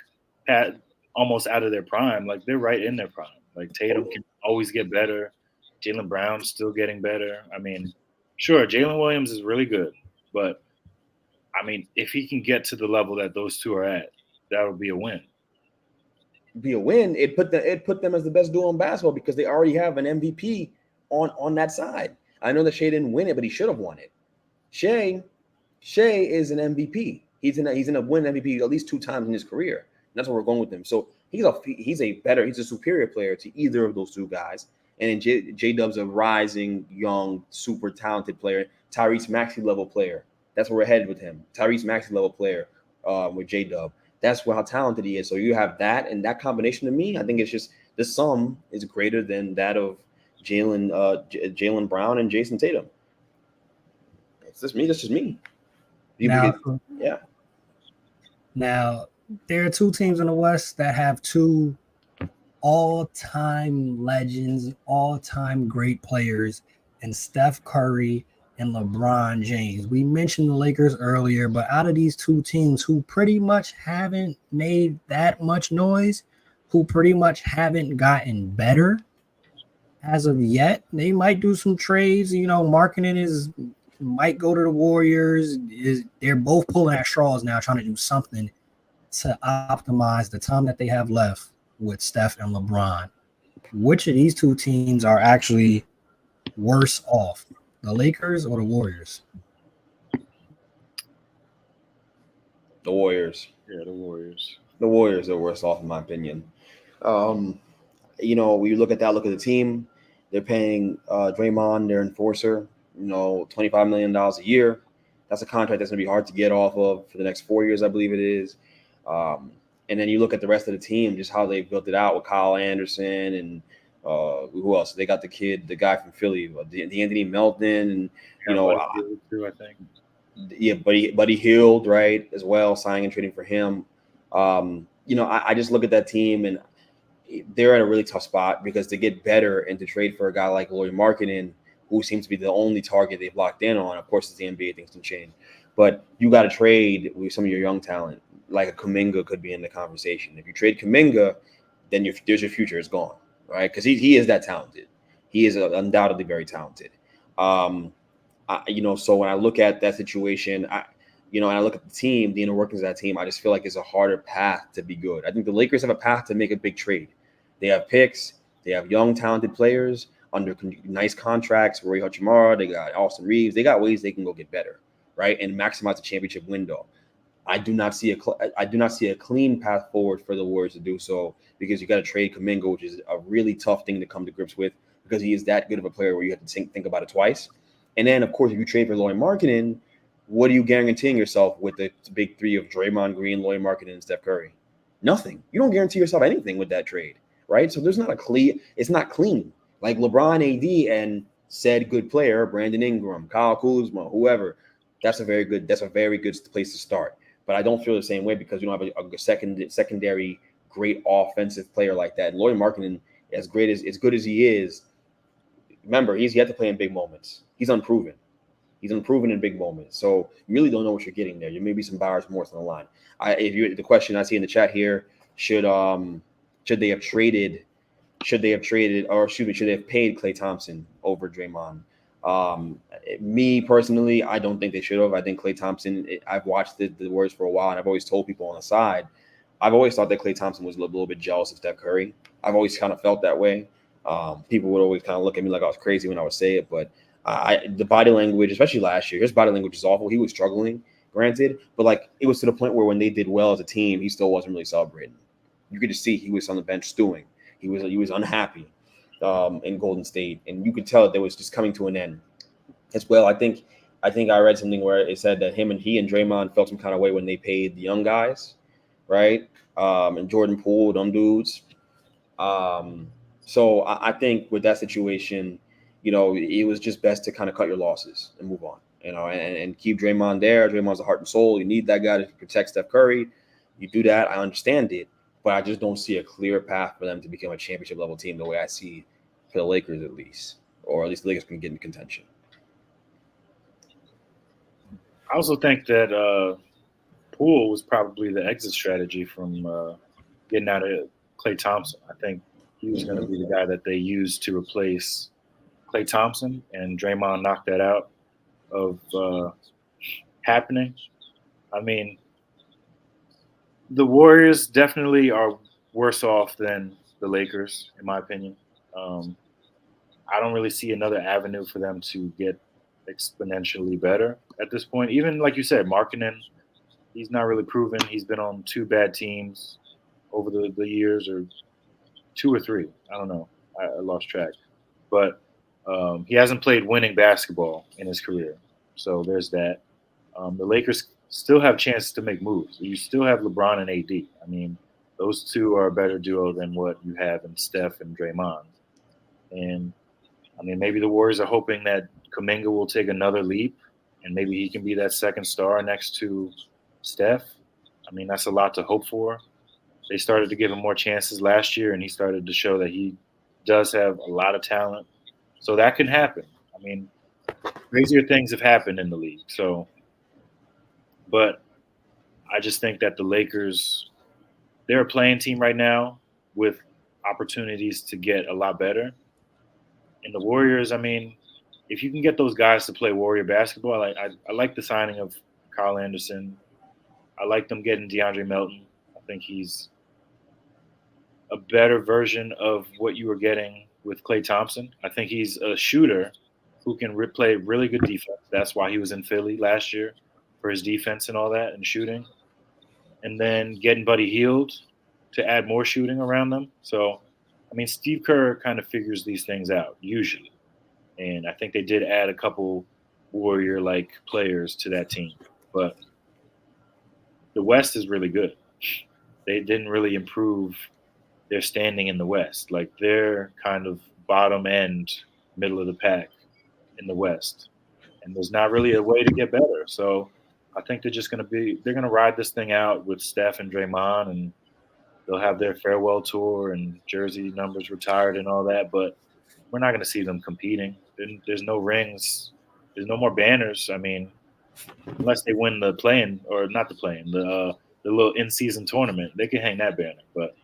almost out of their prime. Like they're right in their prime. Like Tatum can always get better. Jaylen Brown's still getting better. I mean, sure, Jalen Williams is really good, but I mean, if he can get to the level that those two are at, that would be a win. It put them as the best duo in basketball because they already have an MVP on that side. I know that Shea didn't win it, but he should have won it. Shea is an MVP. He's in a win MVP at least 2 times in his career. And that's where we're going with him. So he's a superior player to either of those two guys. And then J Dub's a rising, young, super talented player, Tyrese Maxey level player. That's where we're headed with him. Tyrese Maxey level player with J Dub. That's how talented he is. So you have that, and that combination to me, I think it's just the sum is greater than that of Jaylen Brown and Jason Tatum. It's just me. That's just me. Yeah. Now, there are 2 teams in the West that have 2 all-time legends, all-time great players, and Steph Curry and LeBron James. We mentioned the Lakers earlier, but out of these 2 teams who pretty much haven't made that much noise, who pretty much haven't gotten better as of yet, they might do some trades. Marketing might go to the Warriors. They're both pulling at straws now, trying to do something to optimize the time that they have left with Steph and LeBron. Which of these 2 teams are actually worse off, the Lakers or the Warriors? The Warriors. Yeah, the Warriors. The Warriors are worse off, in my opinion. When you look at the team, they're paying Draymond, their enforcer, $25 million a year. That's a contract that's going to be hard to get off of for the next 4 years, I believe it is. And then you look at the rest of the team, just how they built it out with Kyle Anderson and who else? They got the guy from Philly, the Anthony Melton, and I think. Yeah, Buddy Hield, right, as well, signing and trading for him. I just look at that team and they're at a really tough spot because to get better and to trade for a guy like Lauri Markkanen, who seems to be the only target they've locked in on. Of course, it's the NBA, things can change. But you got to trade with some of your young talent, like a Kuminga could be in the conversation. If you trade Kuminga, then there's your future is gone, right? Because he is that talented. He is undoubtedly very talented. So when I look at that situation, and I look at the team, the inner workings of that team, I just feel like it's a harder path to be good. I think the Lakers have a path to make a big trade. They have picks. They have young, talented players under nice contracts. Roy Hachimura, they got Austin Reeves. They got ways they can go get better, right, and maximize the championship window. I do not see a clean path forward for the Warriors to do so because you got to trade Kuminga, which is a really tough thing to come to grips with because he is that good of a player where you have to think about it twice. And then, of course, if you trade for Lauri Markkanen, what are you guaranteeing yourself with the big 3 of Draymond Green, Lauri Markkanen, and Steph Curry? Nothing. You don't guarantee yourself anything with that trade, right? So it's not clean. Like LeBron, AD, and said good player, Brandon Ingram, Kyle Kuzma, whoever. That's a very good place to start. But I don't feel the same way because you don't have a secondary great offensive player like that. And Lauri Markkanen, as good as he is, remember, he's yet to play in big moments. He's unproven. He's unproven in big moments. So you really don't know what you're getting there. There may be some buyer's remorse on the line. The question I see in the chat here, should they have traded should they have traded, or should they have paid Klay Thompson over Draymond? Me personally, I don't think they should have. I think Klay Thompson, I've watched the Warriors for a while, and I've always told people on the side, I've always thought that Klay Thompson was a little bit jealous of Steph Curry. I've always kind of felt that way. People would always kind of look at me like I was crazy when I would say it, but the body language, especially last year, his body language is awful. He was struggling, granted, but like it was to the point where when they did well as a team, he still wasn't really celebrating. You could just see he was on the bench stewing. He was unhappy in Golden State, and you could tell that there was just coming to an end. As well, I think I read something where it said that he and Draymond felt some kind of way when they paid the young guys, right? And Jordan Poole, them dudes. So I think with that situation, you know, it was just best to kind of cut your losses and move on, you know, and keep Draymond there. Draymond's the heart and soul. You need that guy to protect Steph Curry. You do that. I understand it, but I just don't see a clear path for them to become a championship level team the way I see for the Lakers, at least, or at least the Lakers can get in contention. I also think that Poole was probably the exit strategy from getting out of Klay Thompson. I think he was going to be the guy that they used to replace Klay Thompson, and Draymond knocked that out of happening. I mean, the Warriors definitely are worse off than the Lakers, in my opinion. I don't really see another avenue for them to get exponentially better at this point. Even like you said, Markkanen, he's not really proven. He's been on 2 bad teams over the years, or 2 or 3. I don't know. I lost track. But he hasn't played winning basketball in his career. So there's that. The Lakers still have chances to make moves. You still have LeBron and AD. I mean, those two are a better duo than what you have in Steph and Draymond. And, I mean, maybe the Warriors are hoping that Kuminga will take another leap, and maybe he can be that second star next to Steph. I mean, that's a lot to hope for. They started to give him more chances last year, and he started to show that he does have a lot of talent. So that can happen. I mean, crazier things have happened in the league. So, but I just think that the Lakers, they're a playing team right now with opportunities to get a lot better. And the Warriors, I mean, if you can get those guys to play Warrior basketball, I like the signing of Kyle Anderson. I like them getting DeAndre Melton. I think he's a better version of what you were getting with Klay Thompson. I think he's a shooter who can play really good defense. That's why he was in Philly last year, for his defense and all that and shooting. And then getting Buddy Hield to add more shooting around them. So, I mean, Steve Kerr kind of figures these things out usually. And I think they did add a couple Warrior-like players to that team. But the West is really good. They didn't really improve their standing in the West. Like, they're kind of bottom end, middle of the pack in the West. And there's not really a way to get better. So I think they're going to ride this thing out with Steph and Draymond, and they'll have their farewell tour and jersey numbers retired and all that. But we're not going to see them competing. There's no rings. There's no more banners. I mean, unless they win the play-in, or not the play-in, the little in-season tournament, they can hang that banner. But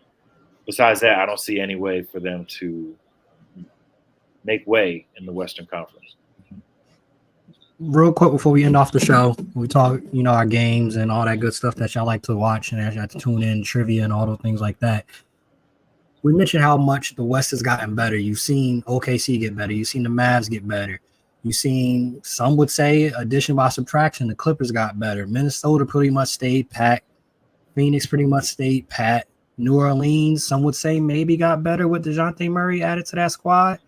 besides that, I don't see any way for them to make way in the Western Conference. Real quick before we end off the show, we talk, you know, our games and all that good stuff that y'all like to watch and y'all have to tune in, trivia and all those things like that. We mentioned how much the West has gotten better. You've seen OKC get better. You've seen the Mavs get better. You've seen, some would say, addition by subtraction, the Clippers got better. Minnesota pretty much stayed pat. Phoenix pretty much stayed pat. New Orleans, some would say, maybe got better with DeJounte Murray added to that squad.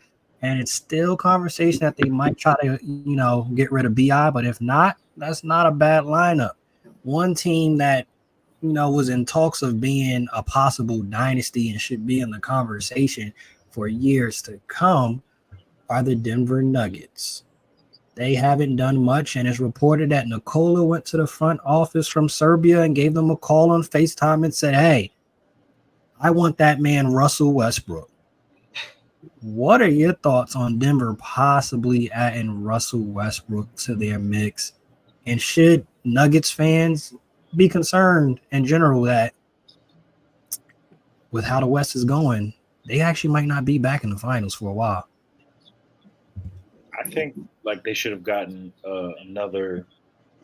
And it's still conversation that they might try to, you know, get rid of BI. But if not, that's not a bad lineup. One team that, you know, was in talks of being a possible dynasty and should be in the conversation for years to come are the Denver Nuggets. They haven't done much, and it's reported that Nikola went to the front office from Serbia and gave them a call on FaceTime and said, hey, I want that man Russell Westbrook. What are your thoughts on Denver possibly adding Russell Westbrook to their mix? And should Nuggets fans be concerned in general that with how the West is going, they actually might not be back in the finals for a while. I think like they should have gotten another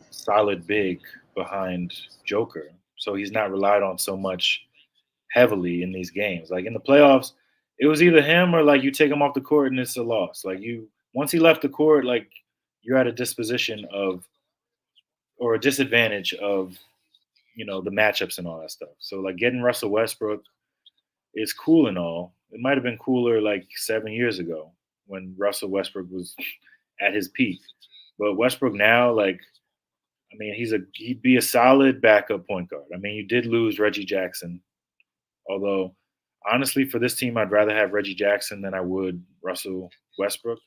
solid big behind Joker, so he's not relied on so much heavily in these games. Like in the playoffs, it was either him or like you take him off the court and it's a loss. Like you once he left the court, like you're at a disposition of or a disadvantage of the matchups and all that stuff. So like getting Russell Westbrook is cool and all. It might have been cooler like 7 years ago when Russell Westbrook was at his peak. But Westbrook now, like, I mean, he'd be a solid backup point guard. I mean, you did lose Reggie Jackson, although honestly, for this team, I'd rather have Reggie Jackson than I would Russell Westbrook,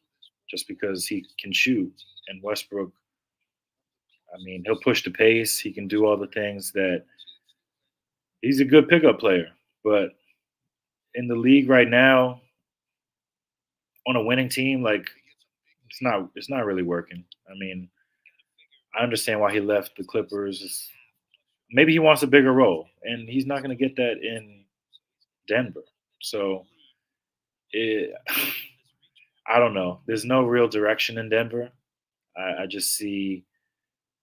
just because he can shoot. And Westbrook, I mean, he'll push the pace. He can do all the things that he's a good pickup player. But in the league right now, on a winning team, like it's not really working. I mean, I understand why he left the Clippers. Maybe he wants a bigger role, and he's not going to get that in Denver. So, I don't know. There's no real direction in Denver. I just see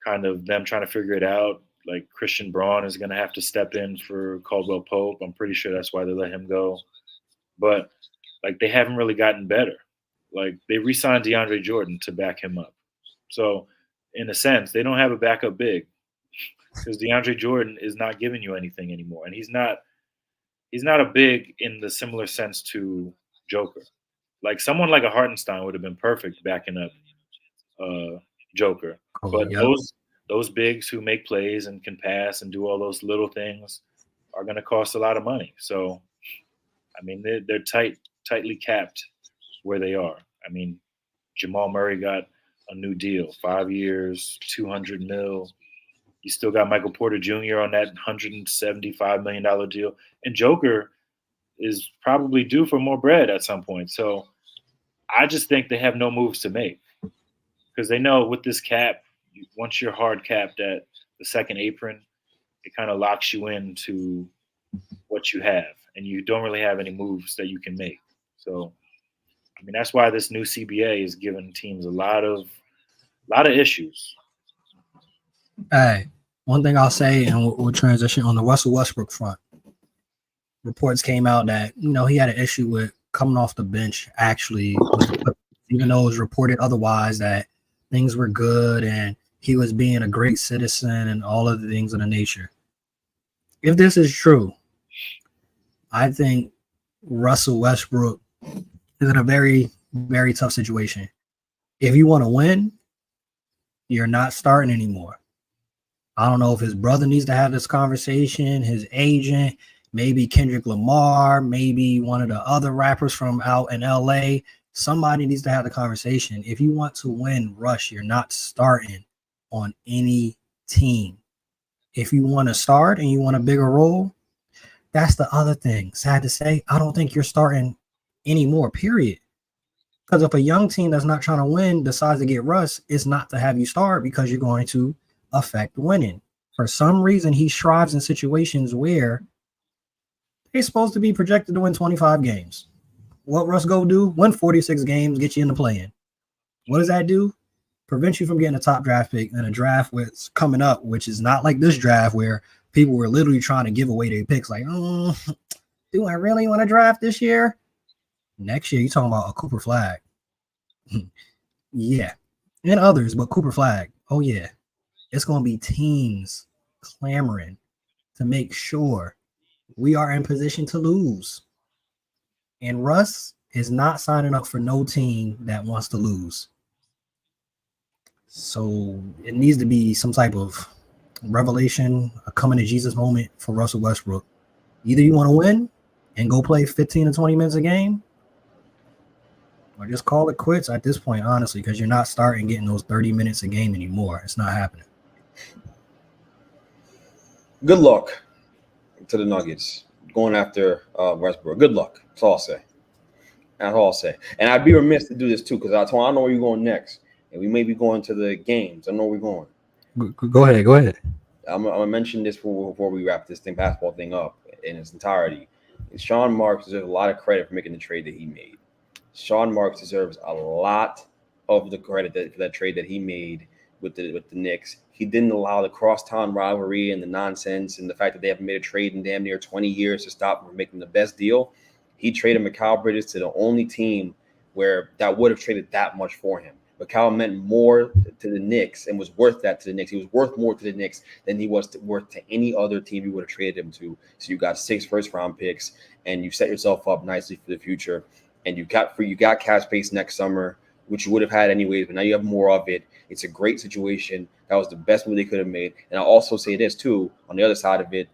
kind of them trying to figure it out. Like Christian Bron is going to have to step in for Caldwell Pope. I'm pretty sure that's why they let him go. But like they haven't really gotten better. Like they re-signed DeAndre Jordan to back him up. So in a sense, they don't have a backup big because DeAndre Jordan is not giving you anything anymore, and he's not a big in the similar sense to Joker. Like someone like a Hartenstein would have been perfect backing up Joker, but yeah. those bigs who make plays and can pass and do all those little things are going to cost a lot of money. So, I mean, they're tightly capped where they are. I mean, Jamal Murray got a new deal, 5 years, $200 million. You still got Michael Porter Jr. on that $175 million deal. And Joker is probably due for more bread at some point. So I just think they have no moves to make because they know with this cap, once you're hard capped at the second apron, it kind of locks you into what you have. And you don't really have any moves that you can make. So, I mean, that's why this new CBA is giving teams a lot of issues. Hey, one thing I'll say, and we'll transition on the Russell Westbrook front. Reports came out that he had an issue with coming off the bench. Actually, even though it was reported otherwise that things were good and he was being a great citizen and all of the things of the nature. If this is true, I think Russell Westbrook is in a very, very tough situation. If you want to win, you're not starting anymore. I don't know if his brother needs to have this conversation, his agent, maybe Kendrick Lamar, maybe one of the other rappers from out in LA. Somebody needs to have the conversation. If you want to win, Rush, you're not starting on any team. If you want to start and you want a bigger role, that's the other thing. Sad to say, I don't think you're starting anymore, period. Because if a young team that's not trying to win decides to get Russ, it's not to have you start because you're going to affect winning. For some reason, he strives in situations where they're supposed to be projected to win 25 games. What Russ go do? Win 46 games, get you in the play-in. What does that do? Prevent you from getting a top draft pick in a draft that's coming up, which is not like this draft where people were literally trying to give away their picks. Like, do I really want to draft this year? Next year, you're talking about a Cooper Flag. Yeah. And others, but Cooper Flag. Oh, yeah. It's going to be teams clamoring to make sure we are in position to lose. And Russ is not signing up for no team that wants to lose. So it needs to be some type of revelation, a coming to Jesus moment for Russell Westbrook. Either you want to win and go play 15 to 20 minutes a game, or just call it quits at this point, honestly, because you're not starting getting those 30 minutes a game anymore. It's not happening. Good luck to the Nuggets going after Westbrook. Good luck. That's all I'll say. That's all I'll say. And I'd be remiss to do this too because I know where you're going next. And we may be going to the games. I know where we're going. Go ahead. I'm going to mention this before we wrap this basketball thing up in its entirety. Sean Marks deserves a lot of credit for making the trade that he made. Sean Marks deserves a lot of the credit for that trade that he made with the Knicks. He didn't allow the crosstown rivalry and the nonsense and the fact that they haven't made a trade in damn near 20 years to stop him from making the best deal. He traded Mikal Bridges to the only team where that would have traded that much for him. Mikal meant more to the Knicks and was worth that to the Knicks. He was worth more to the Knicks than he was worth to any other team you would have traded him to. So you got 6 first-round picks, and you set yourself up nicely for the future. And you got cap space next summer, which you would have had anyways, but now you have more of it. It's a great situation. That was the best move they could have made. And I'll also say this too, on the other side of it,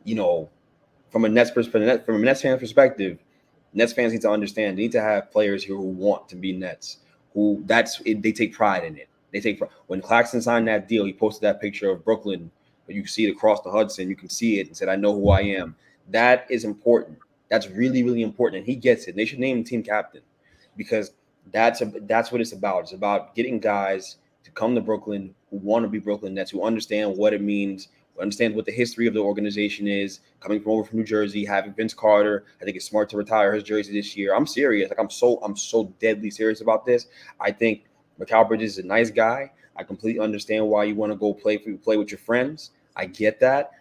you know, from a Nets fan perspective, Nets fans need to understand they need to have players here who want to be Nets, they take pride in it. They take pride. When Claxton signed that deal, he posted that picture of Brooklyn, but you can see it across the Hudson. You can see it and said, "I know who I am." That is important. That's really, really important, and he gets it. They should name him team captain because that's what it's about. It's about getting guys to come to Brooklyn who want to be Brooklyn Nets, who understand what it means, who understand what the history of the organization is. Coming from New Jersey, having Vince Carter, I think it's smart to retire his jersey this year. I'm serious. Like I'm so deadly serious about this. I think Mikal Bridges is a nice guy. I completely understand why you want to go play with your friends. I get that.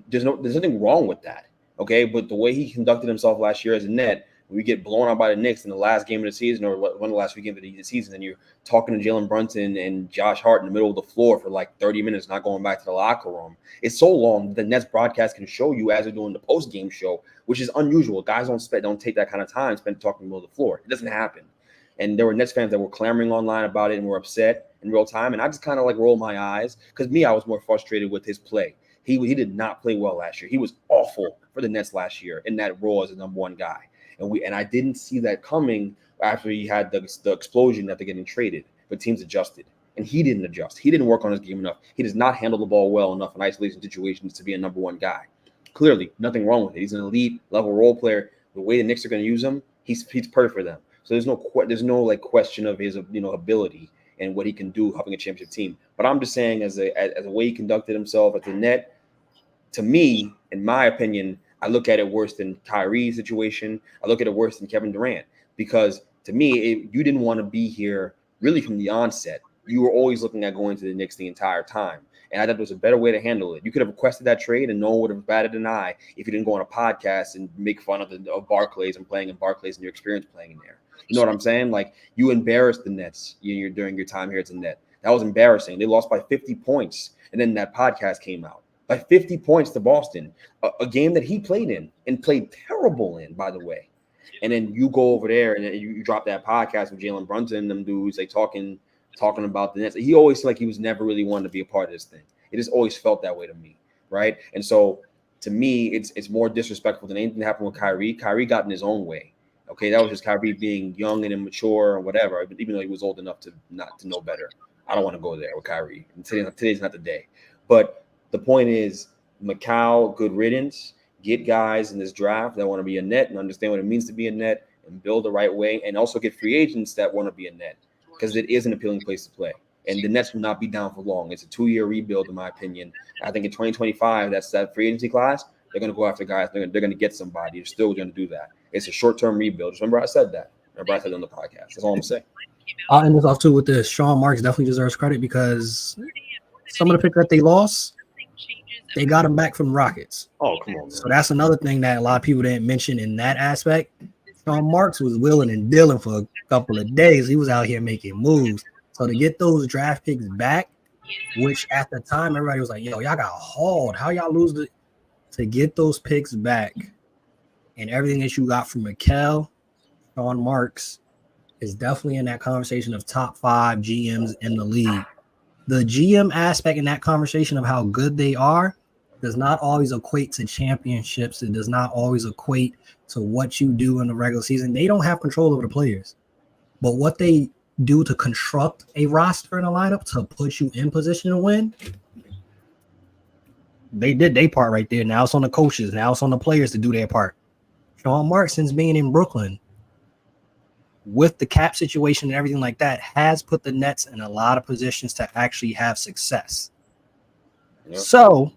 There's nothing wrong with that. Okay, but the way he conducted himself last year as a Net, we get blown out by the Knicks in the last game of the season or one of the last weekend of the season, and you're talking to Jalen Brunson and Josh Hart in the middle of the floor for like 30 minutes, not going back to the locker room. It's so long the Nets broadcast can show you as they're doing the post-game show, which is unusual. Guys don't take that kind of time spent talking in the middle of the floor. It doesn't happen. And there were Nets fans that were clamoring online about it and were upset in real time. And I just kind of like rolled my eyes because I was more frustrated with his play. He did not play well last year. He was awful for the Nets last year in that role as the number one guy. And I didn't see that coming after he had the explosion after getting traded. But teams adjusted, and he didn't adjust. He didn't work on his game enough. He does not handle the ball well enough in isolation situations to be a number one guy. Clearly, nothing wrong with it. He's an elite level role player. The way the Knicks are going to use him, he's perfect for them. So there's no like question of his ability and what he can do helping a championship team. But I'm just saying as a way he conducted himself at the Net, to me, in my opinion, I look at it worse than Kyrie's situation. I look at it worse than Kevin Durant because to me, you didn't want to be here really from the onset. You were always looking at going to the Knicks the entire time. And I thought there was a better way to handle it. You could have requested that trade and no one would have batted an eye if you didn't go on a podcast and make fun of Barclays and playing in Barclays and your experience playing in there. You know what I'm saying? Like you embarrassed the Nets during your time here at the Net. That was embarrassing. They lost by 50 points. And then that podcast came out. By 50 points to Boston, a game that he played in and played terrible in, by the way. And then you go over there and you drop that podcast with Jalen Brunson and them dudes, like talking about the Nets. He always seemed like he was never really wanting to be a part of this thing. It just always felt that way to me, right? And so to me, it's more disrespectful than anything that happened with Kyrie. Kyrie got in his own way. Okay, that was just Kyrie being young and immature or whatever, even though he was old enough to not to know better. I don't want to go there with Kyrie. And today's not the day. But the point is, Mikal, good riddance. Get guys in this draft that want to be a Net and understand what it means to be a Net and build the right way, and also get free agents that want to be a Net because it is an appealing place to play. And the Nets will not be down for long. It's a 2-year rebuild, in my opinion. I think in 2025, that's that free agency class. They're going to go after guys. They're going to get somebody. They're still going to do that. It's a short-term rebuild. Just remember I said that. Remember I said it on the podcast. That's all I'm saying. I'll end this off too with this. Sean Marks definitely deserves credit because some of the picks that they lost, they got him back from the Rockets. Oh, come on, man. So that's another thing that a lot of people didn't mention in that aspect. Sean Marks was willing and dealing for a couple of days. He was out here making moves. So to get those draft picks back, which at the time everybody was like, yo, y'all got hauled. How y'all lose to get those picks back and everything that you got from Mikal, Sean Marks is definitely in that conversation of top 5 GMs in the league. The GM aspect in that conversation of how good they are does not always equate to championships. It does not always equate to what you do in the regular season. They don't have control over the players. But what they do to construct a roster and a lineup to put you in position to win, they did their part right there. Now it's on the coaches. Now it's on the players to do their part. Sean Marks, since being in Brooklyn, with the cap situation and everything like that, has put the Nets in a lot of positions to actually have success. Yep. So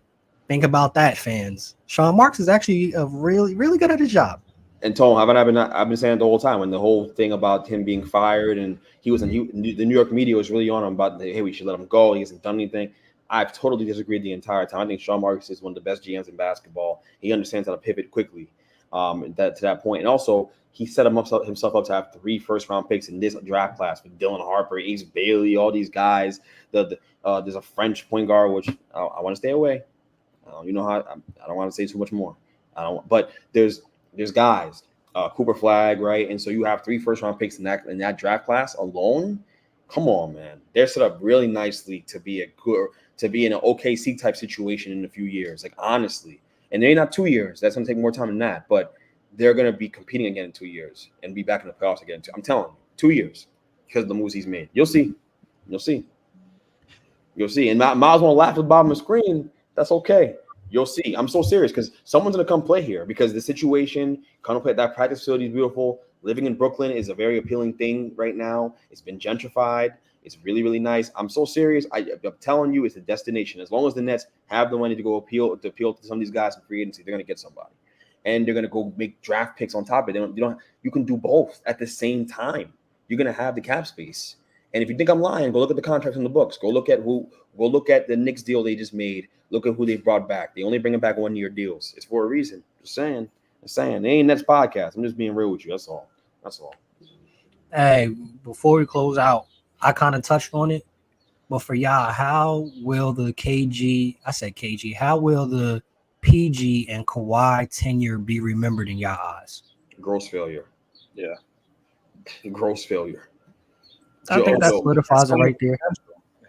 Think about that, fans. Sean Marks is actually a really, really good at his job. And Tom, I've been saying it the whole time when the whole thing about him being fired and the New York media was really on him about hey, we should let him go. He hasn't done anything. I've totally disagreed the entire time. I think Sean Marks is one of the best GMs in basketball. He understands how to pivot quickly to that point. And also, he set himself up to have 3 first-round picks in this draft class with Dylan Harper, Ace Bailey, all these guys. There's a French point guard, which I want to stay away. You know how I don't want to say too much more. But there's guys, Cooper Flag, right? And so you have 3 first-round picks in that draft class alone. Come on, man. They're set up really nicely to be in an OKC type situation in a few years. Like, honestly. And they're not 2 years. That's going to take more time than that. But they're going to be competing again in 2 years and be back in the playoffs again. I'm telling you, 2 years because of the moves he's made. You'll see. You'll see. And Miles want to laugh at the bottom of the screen. That's okay. You'll see. I'm so serious because someone's going to come play here because the situation, come play at that practice facility is beautiful. Living in Brooklyn is a very appealing thing right now. It's been gentrified. It's really, really nice. I'm so serious. I'm telling you, it's a destination. As long as the Nets have the money to go appeal to some of these guys in free agency, they're going to get somebody. And they're going to go make draft picks on top of it. You can do both at the same time. You're going to have the cap space. And if you think I'm lying, go look at the contracts in the books. Go look at the Knicks deal they just made. Look at who they brought back. They only bring back 1-year deals. It's for a reason. Just saying. They ain't Nets podcast. I'm just being real with you. That's all. Hey, before we close out, I kind of touched on it, but for y'all, how will the PG and Kawhi tenure be remembered in y'all eyes? Gross failure. Yeah. Gross failure. I think that solidifies it right there. It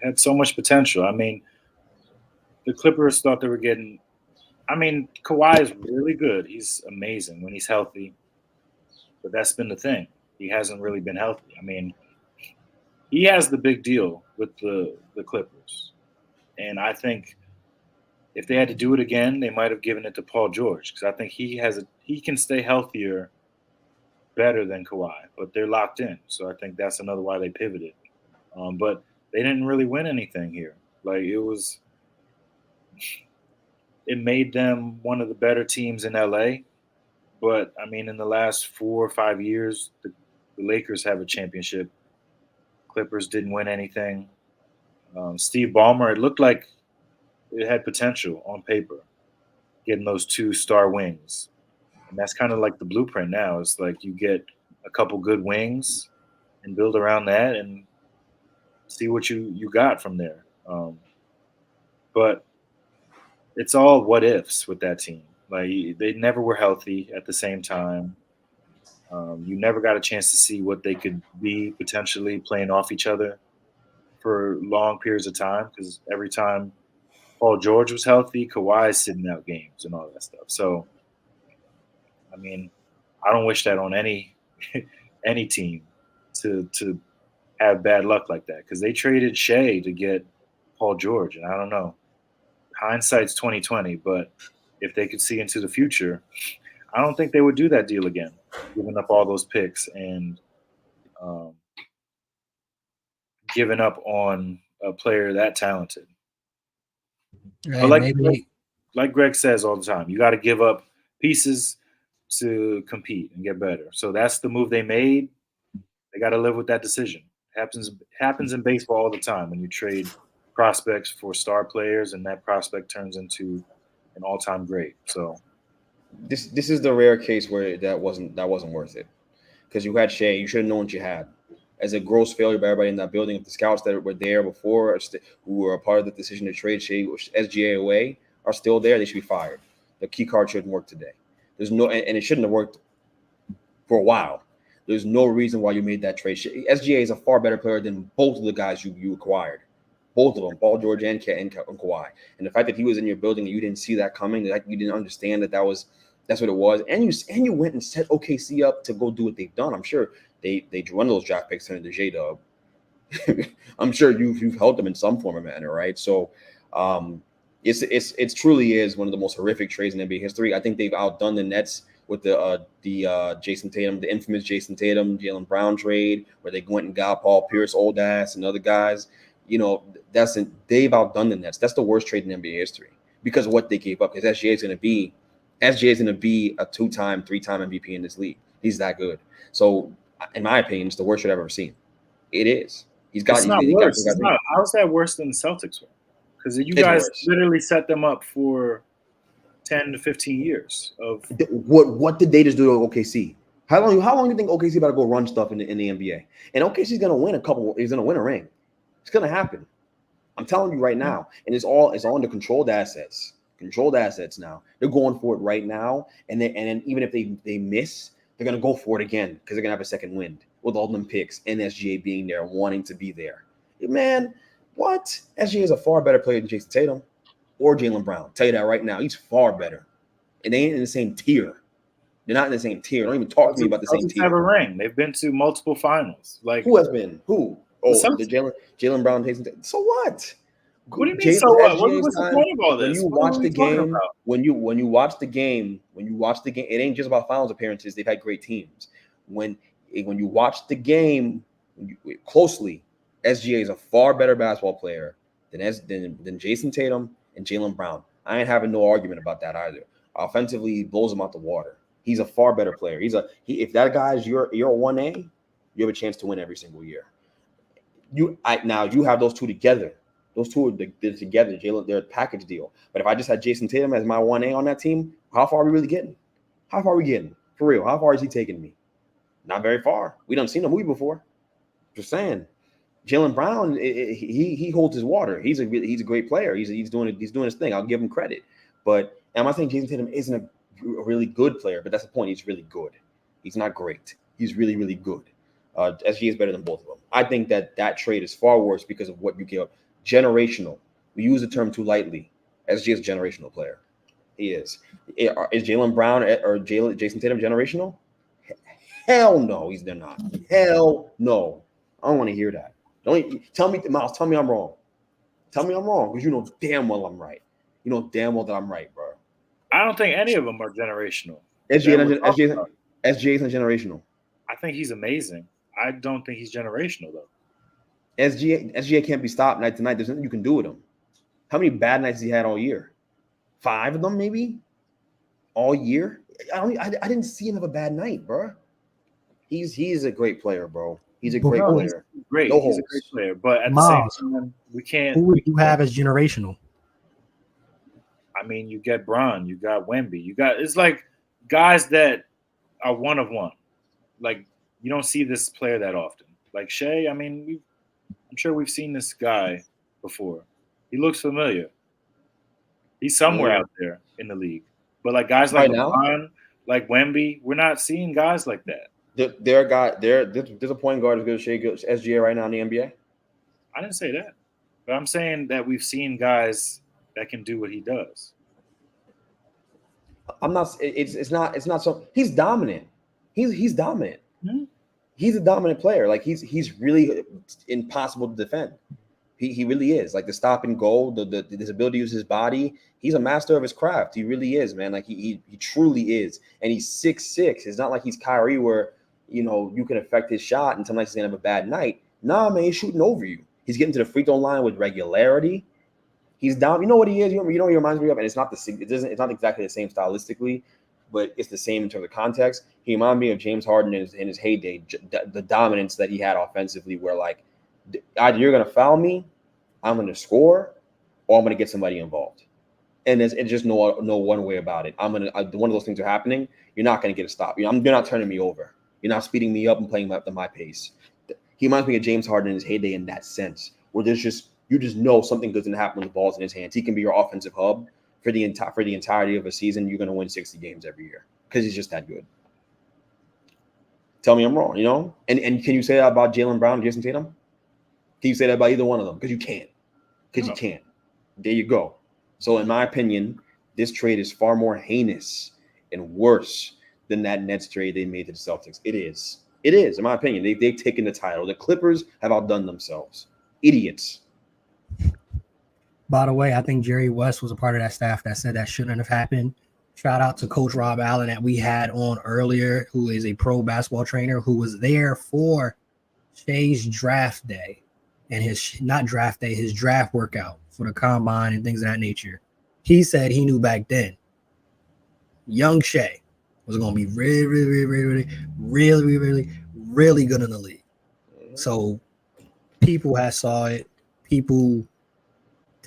had so much potential. I mean, the Clippers thought they were getting – I mean, Kawhi is really good. He's amazing when he's healthy. But that's been the thing. He hasn't really been healthy. I mean, he has the big deal with the Clippers. And I think if they had to do it again, they might have given it to Paul George because I think he can stay healthier better than Kawhi, but they're locked in. So I think that's another why they pivoted. But they didn't really win anything here. Like it made them one of the better teams in LA. But I mean, in the last 4 or 5 years, the Lakers have a championship. Clippers didn't win anything. Steve Ballmer, it looked like it had potential on paper, getting those 2 star wings. And that's kind of like the blueprint now. It's like you get a couple good wings and build around that and see what you got from there. But it's all what ifs with that team. Like they never were healthy at the same time. You never got a chance to see what they could be potentially playing off each other for long periods of time because every time Paul George was healthy, Kawhi is sitting out games and all that stuff. So, I mean, I don't wish that on any team to have bad luck like that because they traded Shea to get Paul George, and I don't know. Hindsight's 20/20, but if they could see into the future, I don't think they would do that deal again, giving up all those picks and giving up on a player that talented. Hey, But like Greg says all the time, you got to give up pieces to compete and get better. So that's the move they made. They got to live with that decision. Happens in baseball all the time when you trade prospects for star players and that prospect turns into an all-time great. So this is the rare case where that wasn't worth it because you had Shea. You should have known what you had. As a gross failure by everybody in that building, if the scouts that were there before who were a part of the decision to trade Shea SGA away are still there, they should be fired. The key card shouldn't work today. There's no, and it shouldn't have worked for a while. There's no reason why you made that trade. SGA is a far better player than both of the guys you acquired. Both of them, Paul George and Kawhi. And the fact that he was in your building and you didn't see that coming, that you didn't understand that's what it was. And you went and set OKC up to go do what they've done. I'm sure they run those draft picks into J-Dub. I'm sure you've helped them in some form or manner, right? So it's truly is one of the most horrific trades in NBA history. I think they've outdone the Nets with the Jason Tatum, the infamous Jason Tatum, Jaylen Brown trade, where they went and got Paul Pierce, old ass, and other guys. You know, they've outdone the Nets. That's the worst trade in NBA history because of what they gave up. Because SGA is going to be a 2-time, 3-time MVP in this league. He's that good. So, in my opinion, it's the worst trade I've ever seen. It is. It's not worse. How's that worse than the Celtics were? Because you guys literally set them up for 10 to 15 years of what did they just do to OKC? How long do you think OKC about to go run stuff in the NBA? And OKC's gonna win he's gonna win a ring. It's gonna happen. I'm telling you right now. And it's all under controlled assets. Controlled assets now. They're going for it right now. And then even if they miss, they're gonna go for it again because they're gonna have a second wind with all them picks and SGA being there, wanting to be there. Man, what? SGA is a far better player than Jason Tatum or Jaylen Brown. I'll tell you that right now. He's far better. And they ain't in the same tier. They're not in the same tier. Don't even talk to me about the same tier. Have a ring. They've been to multiple finals. Like who has been? Who? Oh, the Jaylen Brown, Jason Tatum. So what? What do you mean? So what? What's the point of all this? When you watch the game, when you watch the game, it ain't just about finals appearances. They've had great teams. When you watch the game closely, SGA is a far better basketball player than Jason Tatum and Jaylen Brown. I ain't having no argument about that either. Offensively, he blows him out the water. He's a far better player. If that guy's your 1A, you have a chance to win every single year. Now you have those two together. Those two are together. They're a package deal. But if I just had Jason Tatum as my 1A on that team, how far are we really getting? How far are we getting? For real, how far is he taking me? Not very far. We done seen a movie before. Just saying. Jaylen Brown, he holds his water. He's a great player. He's doing his thing. I'll give him credit. But I'm not saying Jason Tatum isn't a really good player, but that's the point. He's really good. He's not great. He's really, really good. SGA is better than both of them. I think that trade is far worse because of what you give up. Generational. We use the term too lightly. SGA is a generational player. He is. Is Jaylen Brown or Jason Tatum generational? Hell no, they're not. Hell no. I don't want to hear that. Don't tell me, Miles. Tell me I'm wrong. Tell me I'm wrong because you know damn well I'm right. You know damn well that I'm right, bro. I don't think any of them are generational. SGA isn't generational. I think he's amazing. I don't think he's generational though. SGA can't be stopped night to night. There's nothing you can do with him. How many bad nights has he had all year? 5 of them, maybe, all year. I didn't see him have a bad night, bro. He's a great player, bro. He's a great player. Great. He's a great player. But at the same time, we can't. Who would you have as generational? I mean, you get Bron, you got Wemby, it's like guys that are one of one. Like you don't see this player that often. Like Shea, I mean, I'm sure we've seen this guy before. He looks familiar. He's somewhere out there in the league. But like guys like Bron, like Wemby, we're not seeing guys like that. There's a point guard as good as SGA right now in the NBA. I didn't say that, but I'm saying that we've seen guys that can do what he does. I'm not. It's not so. He's dominant. He's dominant. Mm-hmm. He's a dominant player. Like he's really impossible to defend. He really is. Like the stop and go, his ability to use his body. He's a master of his craft. He really is, man. Like he truly is. And he's 6'6". It's not like he's Kyrie where you can affect his shot and sometimes he's gonna have a bad night. Nah, man, he's shooting over you. He's getting to the free throw line with regularity. He's down. You know what he is? You know what he reminds me of? And it's not exactly the same stylistically, but it's the same in terms of context. He reminds me of James Harden in his heyday, the dominance that he had offensively, where like either you're gonna foul me, I'm gonna score, or I'm gonna get somebody involved. And it's just no one way about it. One of those things are happening. You're not gonna get a stop. You're not turning me over. You're not speeding me up and playing at my pace. He reminds me of James Harden in his heyday in that sense, where you just know something doesn't happen when the ball's in his hands. He can be your offensive hub for the entirety of a season. You're going to win 60 games every year because he's just that good. Tell me I'm wrong, And can you say that about Jaylen Brown and Jason Tatum? Can you say that about either one of them? Because you can't. You can't. There you go. So in my opinion, this trade is far more heinous and worse than that Nets trade they made to the Celtics. It is. It is, in my opinion. They've taken the title. The Clippers have outdone themselves. Idiots. By the way, I think Jerry West was a part of that staff that said that shouldn't have happened. Shout out to Coach Rob Allen that we had on earlier, who is a pro basketball trainer who was there for Shea's draft day and his draft workout for the combine and things of that nature. He said he knew back then young Shea was going to be really good in the league. So people had saw it. People,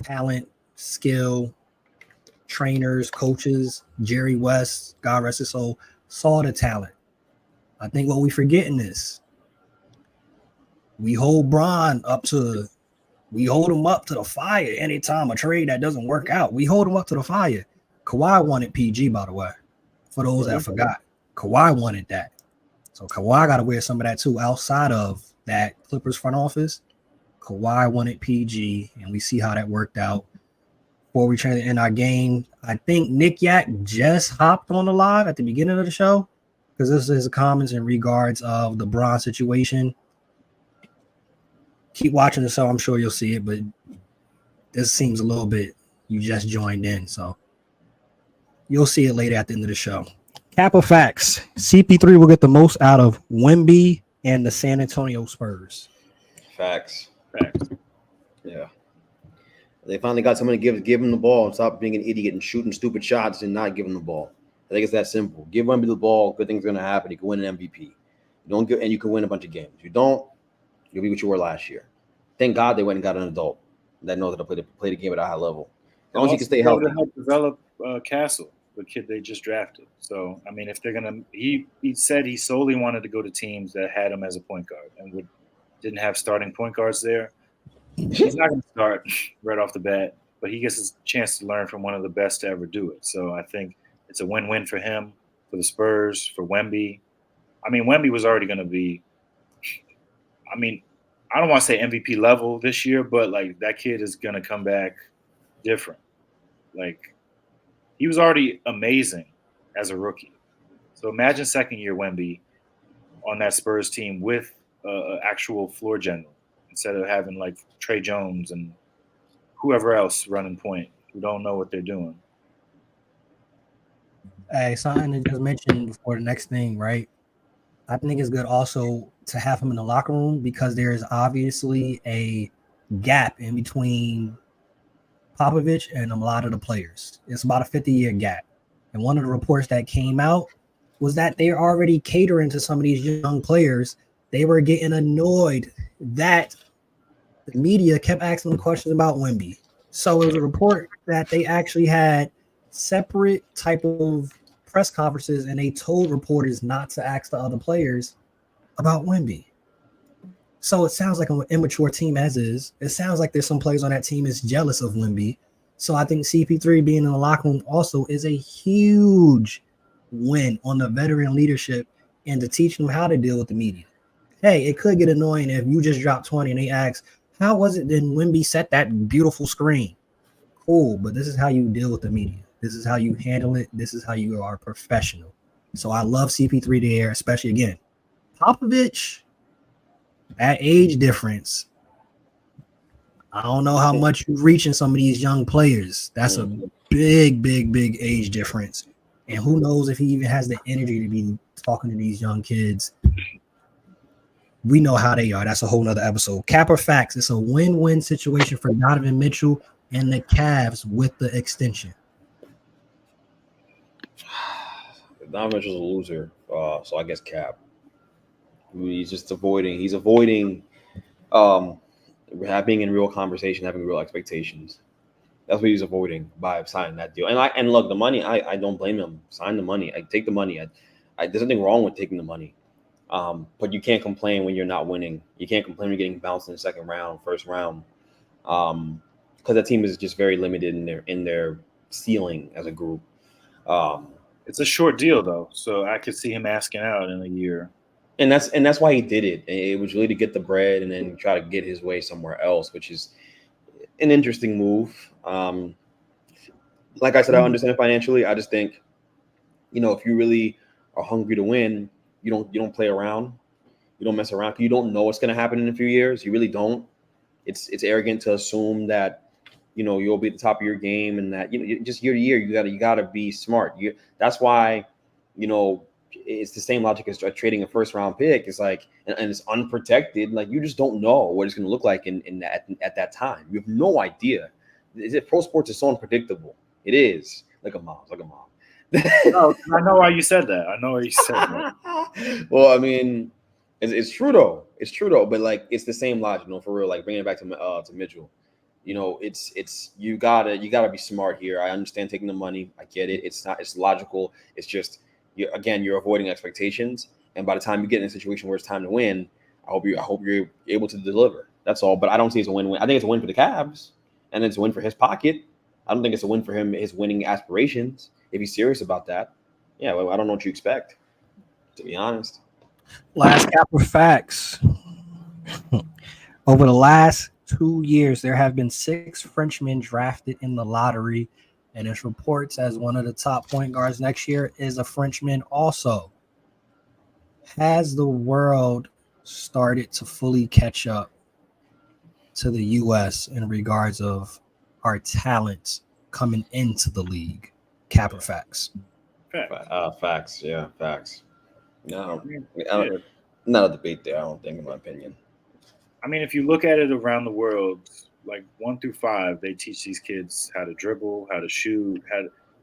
talent, skill, trainers, coaches, Jerry West, God rest his soul, saw the talent. I think what we forgetting is we hold Bron up to the fire anytime a trade that doesn't work out. We hold him up to the fire. Kawhi wanted PG, by the way. For those that forgot, Kawhi wanted that. So Kawhi got to wear some of that too. Outside of that Clippers front office, Kawhi wanted PG, and we see how that worked out. Before we try to end our game, I think Nick Yak just hopped on the live at the beginning of the show because this is his comments in regards of the Bron situation. Keep watching the show. I'm sure you'll see it, but this seems a little bit you just joined in, so you'll see it later at the end of the show. Kappa facts. CP3 will get the most out of Wemby and the San Antonio Spurs. Facts. Yeah. They finally got someone to give him the ball and stop being an idiot and shooting stupid shots and not give him the ball. I think it's that simple. Give Wemby the ball, good things are going to happen. You can win an MVP. You don't get, and you can win a bunch of games. You don't, you'll be what you were last year. Thank God they went and got an adult that knows how to play the game at a high level. As long as he can stay healthy. To help develop Castle, the kid they just drafted. So, I mean, if they're going to – he said he solely wanted to go to teams that had him as a point guard and didn't have starting point guards there. He's not going to start right off the bat, but he gets a chance to learn from one of the best to ever do it. So I think it's a win-win for him, for the Spurs, for Wemby. I mean, Wemby was already going to be – I mean, I don't want to say MVP level this year, but, like, that kid is going to come back different. Like, he was already amazing as a rookie. So imagine second-year Wemby on that Spurs team with an actual floor general instead of having, like, Trey Jones and whoever else running point who don't know what they're doing. Hey, something to just mention before the next thing, right? I think it's good also to have him in the locker room because there is obviously a gap in between Popovich and a lot of the players. It's about a 50-year gap. And one of the reports that came out was that they're already catering to some of these young players. They were getting annoyed that the media kept asking them questions about Wemby. So it was a report that they actually had separate type of press conferences and they told reporters not to ask the other players about Wemby. So it sounds like an immature team as is. It sounds like there's some players on that team is jealous of Wemby. So I think CP3 being in the locker room also is a huge win on the veteran leadership and to teach them how to deal with the media. Hey, it could get annoying if you just dropped 20 and they ask, how was it then Wemby set that beautiful screen? Cool, but this is how you deal with the media. This is how you handle it. This is how you are professional. So I love CP3 there, especially again. Popovich, that age difference. I don't know how much you're reaching some of these young players. That's a big age difference. And who knows if he even has the energy to be talking to these young kids. We know how they are. That's a whole nother episode. Cap or facts, it's a win-win situation for Donovan Mitchell and the Cavs with the extension. Donovan Mitchell's a loser, so I guess Cap. He's just avoiding. He's avoiding being in real conversation, having real expectations. That's what he's avoiding by signing that deal. And look, the money. I don't blame him. Sign the money. I take the money. There's nothing wrong with taking the money. But you can't complain when you're not winning. You can't complain when you're getting bounced in the second round, first round, because that team is just very limited in their ceiling as a group. It's a short deal though, so I could see him asking out in a year. And that's why he did it. It was really to get the bread and then try to get his way somewhere else, which is an interesting move. Like I said, I understand it financially. I just think, if you really are hungry to win, you don't play around. You don't mess around. You don't know what's going to happen in a few years. You really don't. It's arrogant to assume that you'll be at the top of your game and that just year to year you gotta be smart. That's why it's the same logic as trading a first round pick. It's like and it's unprotected. Like you just don't know what it's going to look like at that time. You have no idea. Pro sports is so unpredictable. It is. Look at Miles. Look at Miles. No, I know why you said that. I know why you said that. Well, I mean, it's true though. It's true though. But like, it's the same logic, for real. Like bringing it back to Mitchell. It's you gotta be smart here. I understand taking the money. I get it. It's logical. It's just you're avoiding expectations. And by the time you get in a situation where it's time to win, I hope you're able to deliver. That's all. But I don't see it's a win-win. I think it's a win for the Cavs, and it's a win for his pocket. I don't think it's a win for him, his winning aspirations. If he's serious about that, yeah. Well, I don't know what you expect, to be honest. Last couple of facts. Over the last 2 years, there have been 6 Frenchmen drafted in the lottery, and it's reports as one of the top point guards next year is a Frenchman also. Has the world started to fully catch up to the U.S. in regards of our talents coming into the league? Cap or facts? Facts. Yeah, facts. No, not a debate there. I don't think, in my opinion. I mean, if you look at it around the world, like 1 through 5, they teach these kids how to dribble, how to shoot.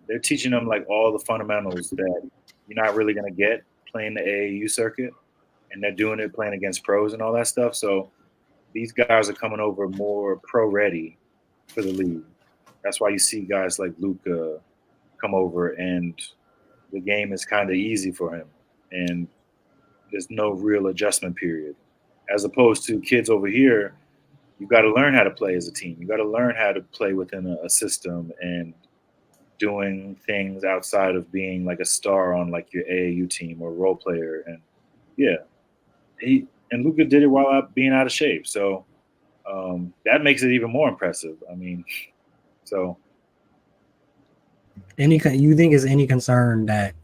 They're teaching them like all the fundamentals that you're not really going to get playing the AAU circuit, and they're doing it playing against pros and all that stuff. So these guys are coming over more pro ready for the league. That's why you see guys like Luka come over, and the game is kind of easy for him, and there's no real adjustment period. As opposed to kids over here, you got to learn how to play as a team. You got to learn how to play within a system and doing things outside of being like a star on like your AAU team or role player. And yeah, Luka did it while being out of shape. So that makes it even more impressive. I mean, so. You think is any concern that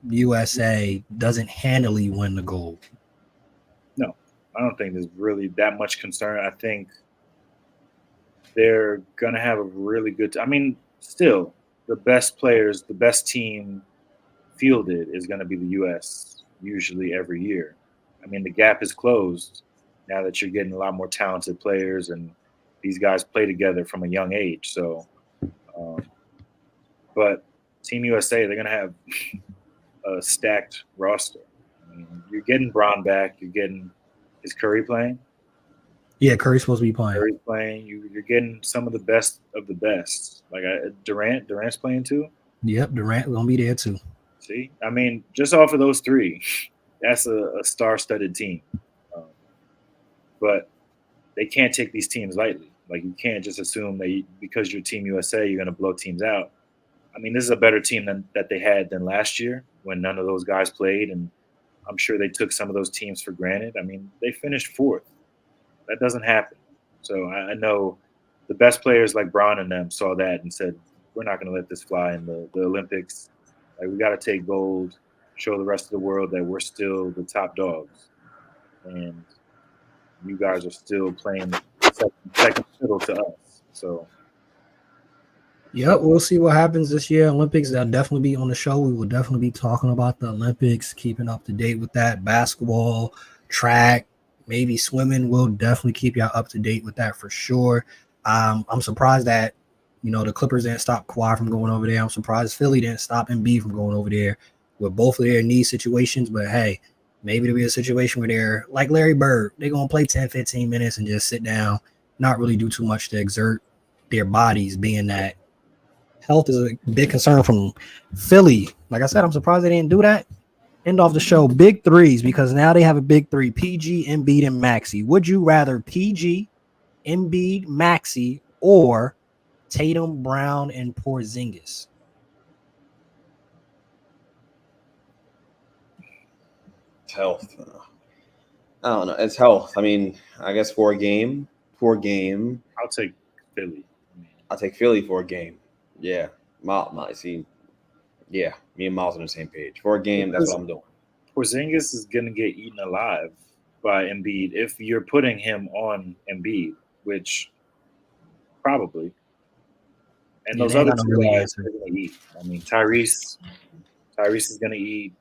USA doesn't handily win the gold? No, I don't think there's really that much concern. I think they're going to have a really good I mean, still, the best players, the best team fielded is going to be the U.S. usually every year. I mean, the gap is closed now that you're getting a lot more talented players, and these guys play together from a young age. So, but Team USA, they're going to have a stacked roster. I mean, you're getting Bron back. You're getting – is Curry playing? Yeah, Curry's supposed to be playing. Curry's playing. You're getting some of the best of the best. Like Durant's playing too? Yep, Durant going to be there too. See? I mean, just off of those 3, that's a star-studded team. But they can't take these teams lightly. Like, you can't just assume that because you're Team USA, you're going to blow teams out. I mean, this is a better team that they had than last year when none of those guys played, and I'm sure they took some of those teams for granted. I mean, they finished 4th. That doesn't happen. So I know the best players like Bron and them saw that and said, we're not going to let this fly in the Olympics. Like, we got to take gold, show the rest of the world that we're still the top dogs. And you guys are still playing second fiddle to us. So. Yep, we'll see what happens this year. Olympics, that'll definitely be on the show. We will definitely be talking about the Olympics, keeping up to date with that. Basketball, track, maybe swimming. We'll definitely keep y'all up to date with that for sure. I'm surprised that, the Clippers didn't stop Kawhi from going over there. I'm surprised Philly didn't stop Embiid from going over there with both of their knee situations. But, hey, maybe it'll be a situation where they're like Larry Bird. They're going to play 10, 15 minutes and just sit down, not really do too much to exert their bodies, being that health is a big concern from Philly. Like I said, I'm surprised they didn't do that. End off the show, big threes, because now they have a big 3, PG, Embiid, and Maxey. Would you rather PG, Embiid, Maxey, or Tatum, Brown, and Porzingis? Health. I don't know. It's health. I mean, I guess for a game. I'll take Philly. I'll take Philly for a game. Yeah. See, yeah, me and Miles on the same page. For a game, that's what I'm doing. Porzingis is going to get eaten alive by Embiid if you're putting him on Embiid, which probably. And those other 2 guys are going to eat. I mean, Tyrese is going to eat.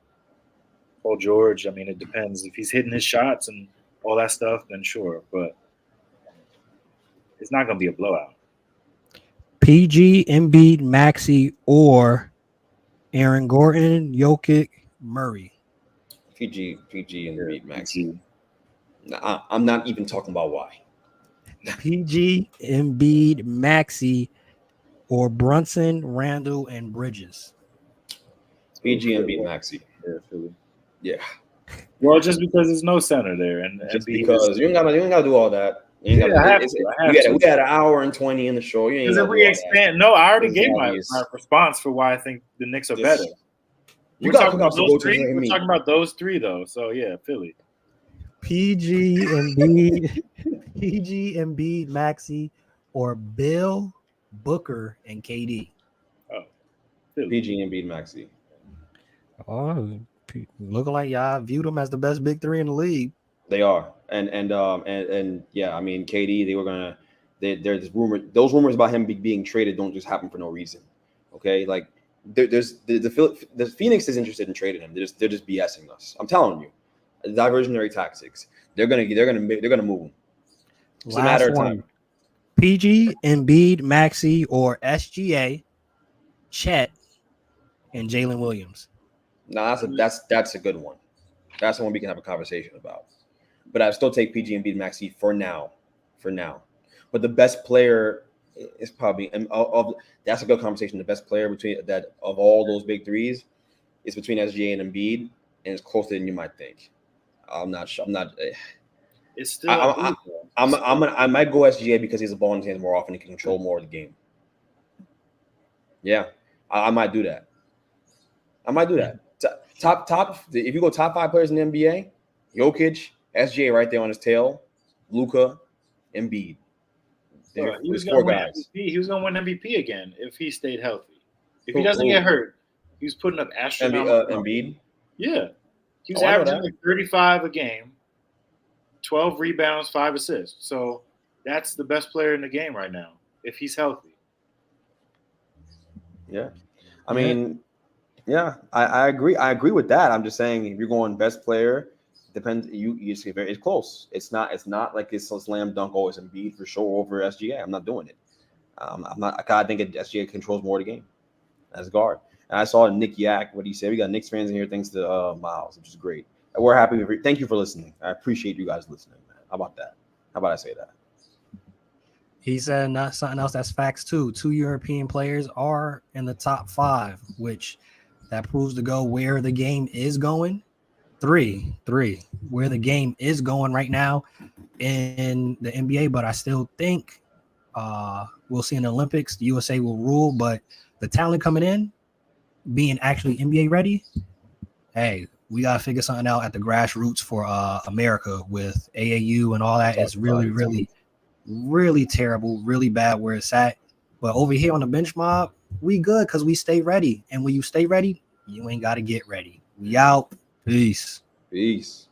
Paul George, I mean, it depends. If he's hitting his shots and all that stuff, then sure. But it's not going to be a blowout. PG, Embiid, Maxey, or Aaron Gordon, Jokic, Murray. PG, and Yeah, Reed Max. PG. I'm not even talking about why. PG, Embiid, Maxey, or Brunson, Randall, and Bridges. PG and beat Maxey. Yeah, Philly. Yeah, Well, just because there's no center there, and just Embiid because you ain't gotta do all that. You ain't Yeah, gotta, I have to. I have to. we had an hour and 20 in the show. You ain't Because gotta if do we all that. expand, no, I already It's gave my obvious. response for why I think the Knicks are Just- better. You We're got talking about to go those to three. We're me. talking about those three, though. So yeah, Philly. PG, Embiid, PG, Embiid, Maxey, or Bill, Booker, and KD. Oh, Philly. PG and beat Maxey. Oh, looking like y'all viewed them as the best big three in the league. They are, and yeah, I mean, KD. They were gonna. There's rumor. Those rumors about him being traded don't just happen for no reason. Okay, like there's the Phoenix is interested in trading him. They're just BSing us. I'm telling you, diversionary tactics. They're gonna move him. It's a matter of time. PG, Embiid, Maxey, or SGA, Chet, and Jalen Williams. Now that's a good one. That's the one we can have a conversation about. But I still take PG and beat Maxey for now. But the best player is probably that's a good conversation. The best player between that of all those big threes is between SGA and Embiid, and it's closer than you might think. I'm not sure. I'm not. It's still. I might go SGA because he's a ball in his hands more often and can control more of the game. Yeah, I might do that. Top. If you go top 5 players in the NBA, Jokic, SGA right there on his tail, Luka, Embiid. He was Four going to win guys. MVP. He was going to win MVP again if he stayed healthy. If he doesn't get hurt, he was putting up astronomical. Embiid. Yeah, he was I know averaging that. like 35 a game, 12 rebounds, 5 assists. So that's the best player in the game right now if he's healthy. Yeah, I mean, yeah, I agree. I agree with that. I'm just saying, if you're going best player, depends. You see, it's close. It's not like it's a slam dunk. Always Embiid for sure over SGA. I'm not doing it. I'm not. I think SGA controls more of the game as a guard. And I saw Nick Yak what he said. We got Knicks fans in here thanks to Miles, which is great. And we're happy. Thank you for listening. I appreciate you guys listening, man. How about that? How about I say that? He said not something else that's facts too. 2 European players are in the top 5, which that proves to go where the game is going. 3 where the game is going right now in the NBA. But I still think we'll see in the Olympics, the USA will rule. But the talent coming in, being actually NBA ready, hey, we gotta figure something out at the grassroots for America with AAU and all that. It's really terrible, really bad where it's at. But over here on the bench mob, we good because we stay ready. And when you stay ready, you ain't got to get ready. We out. Peace. Peace.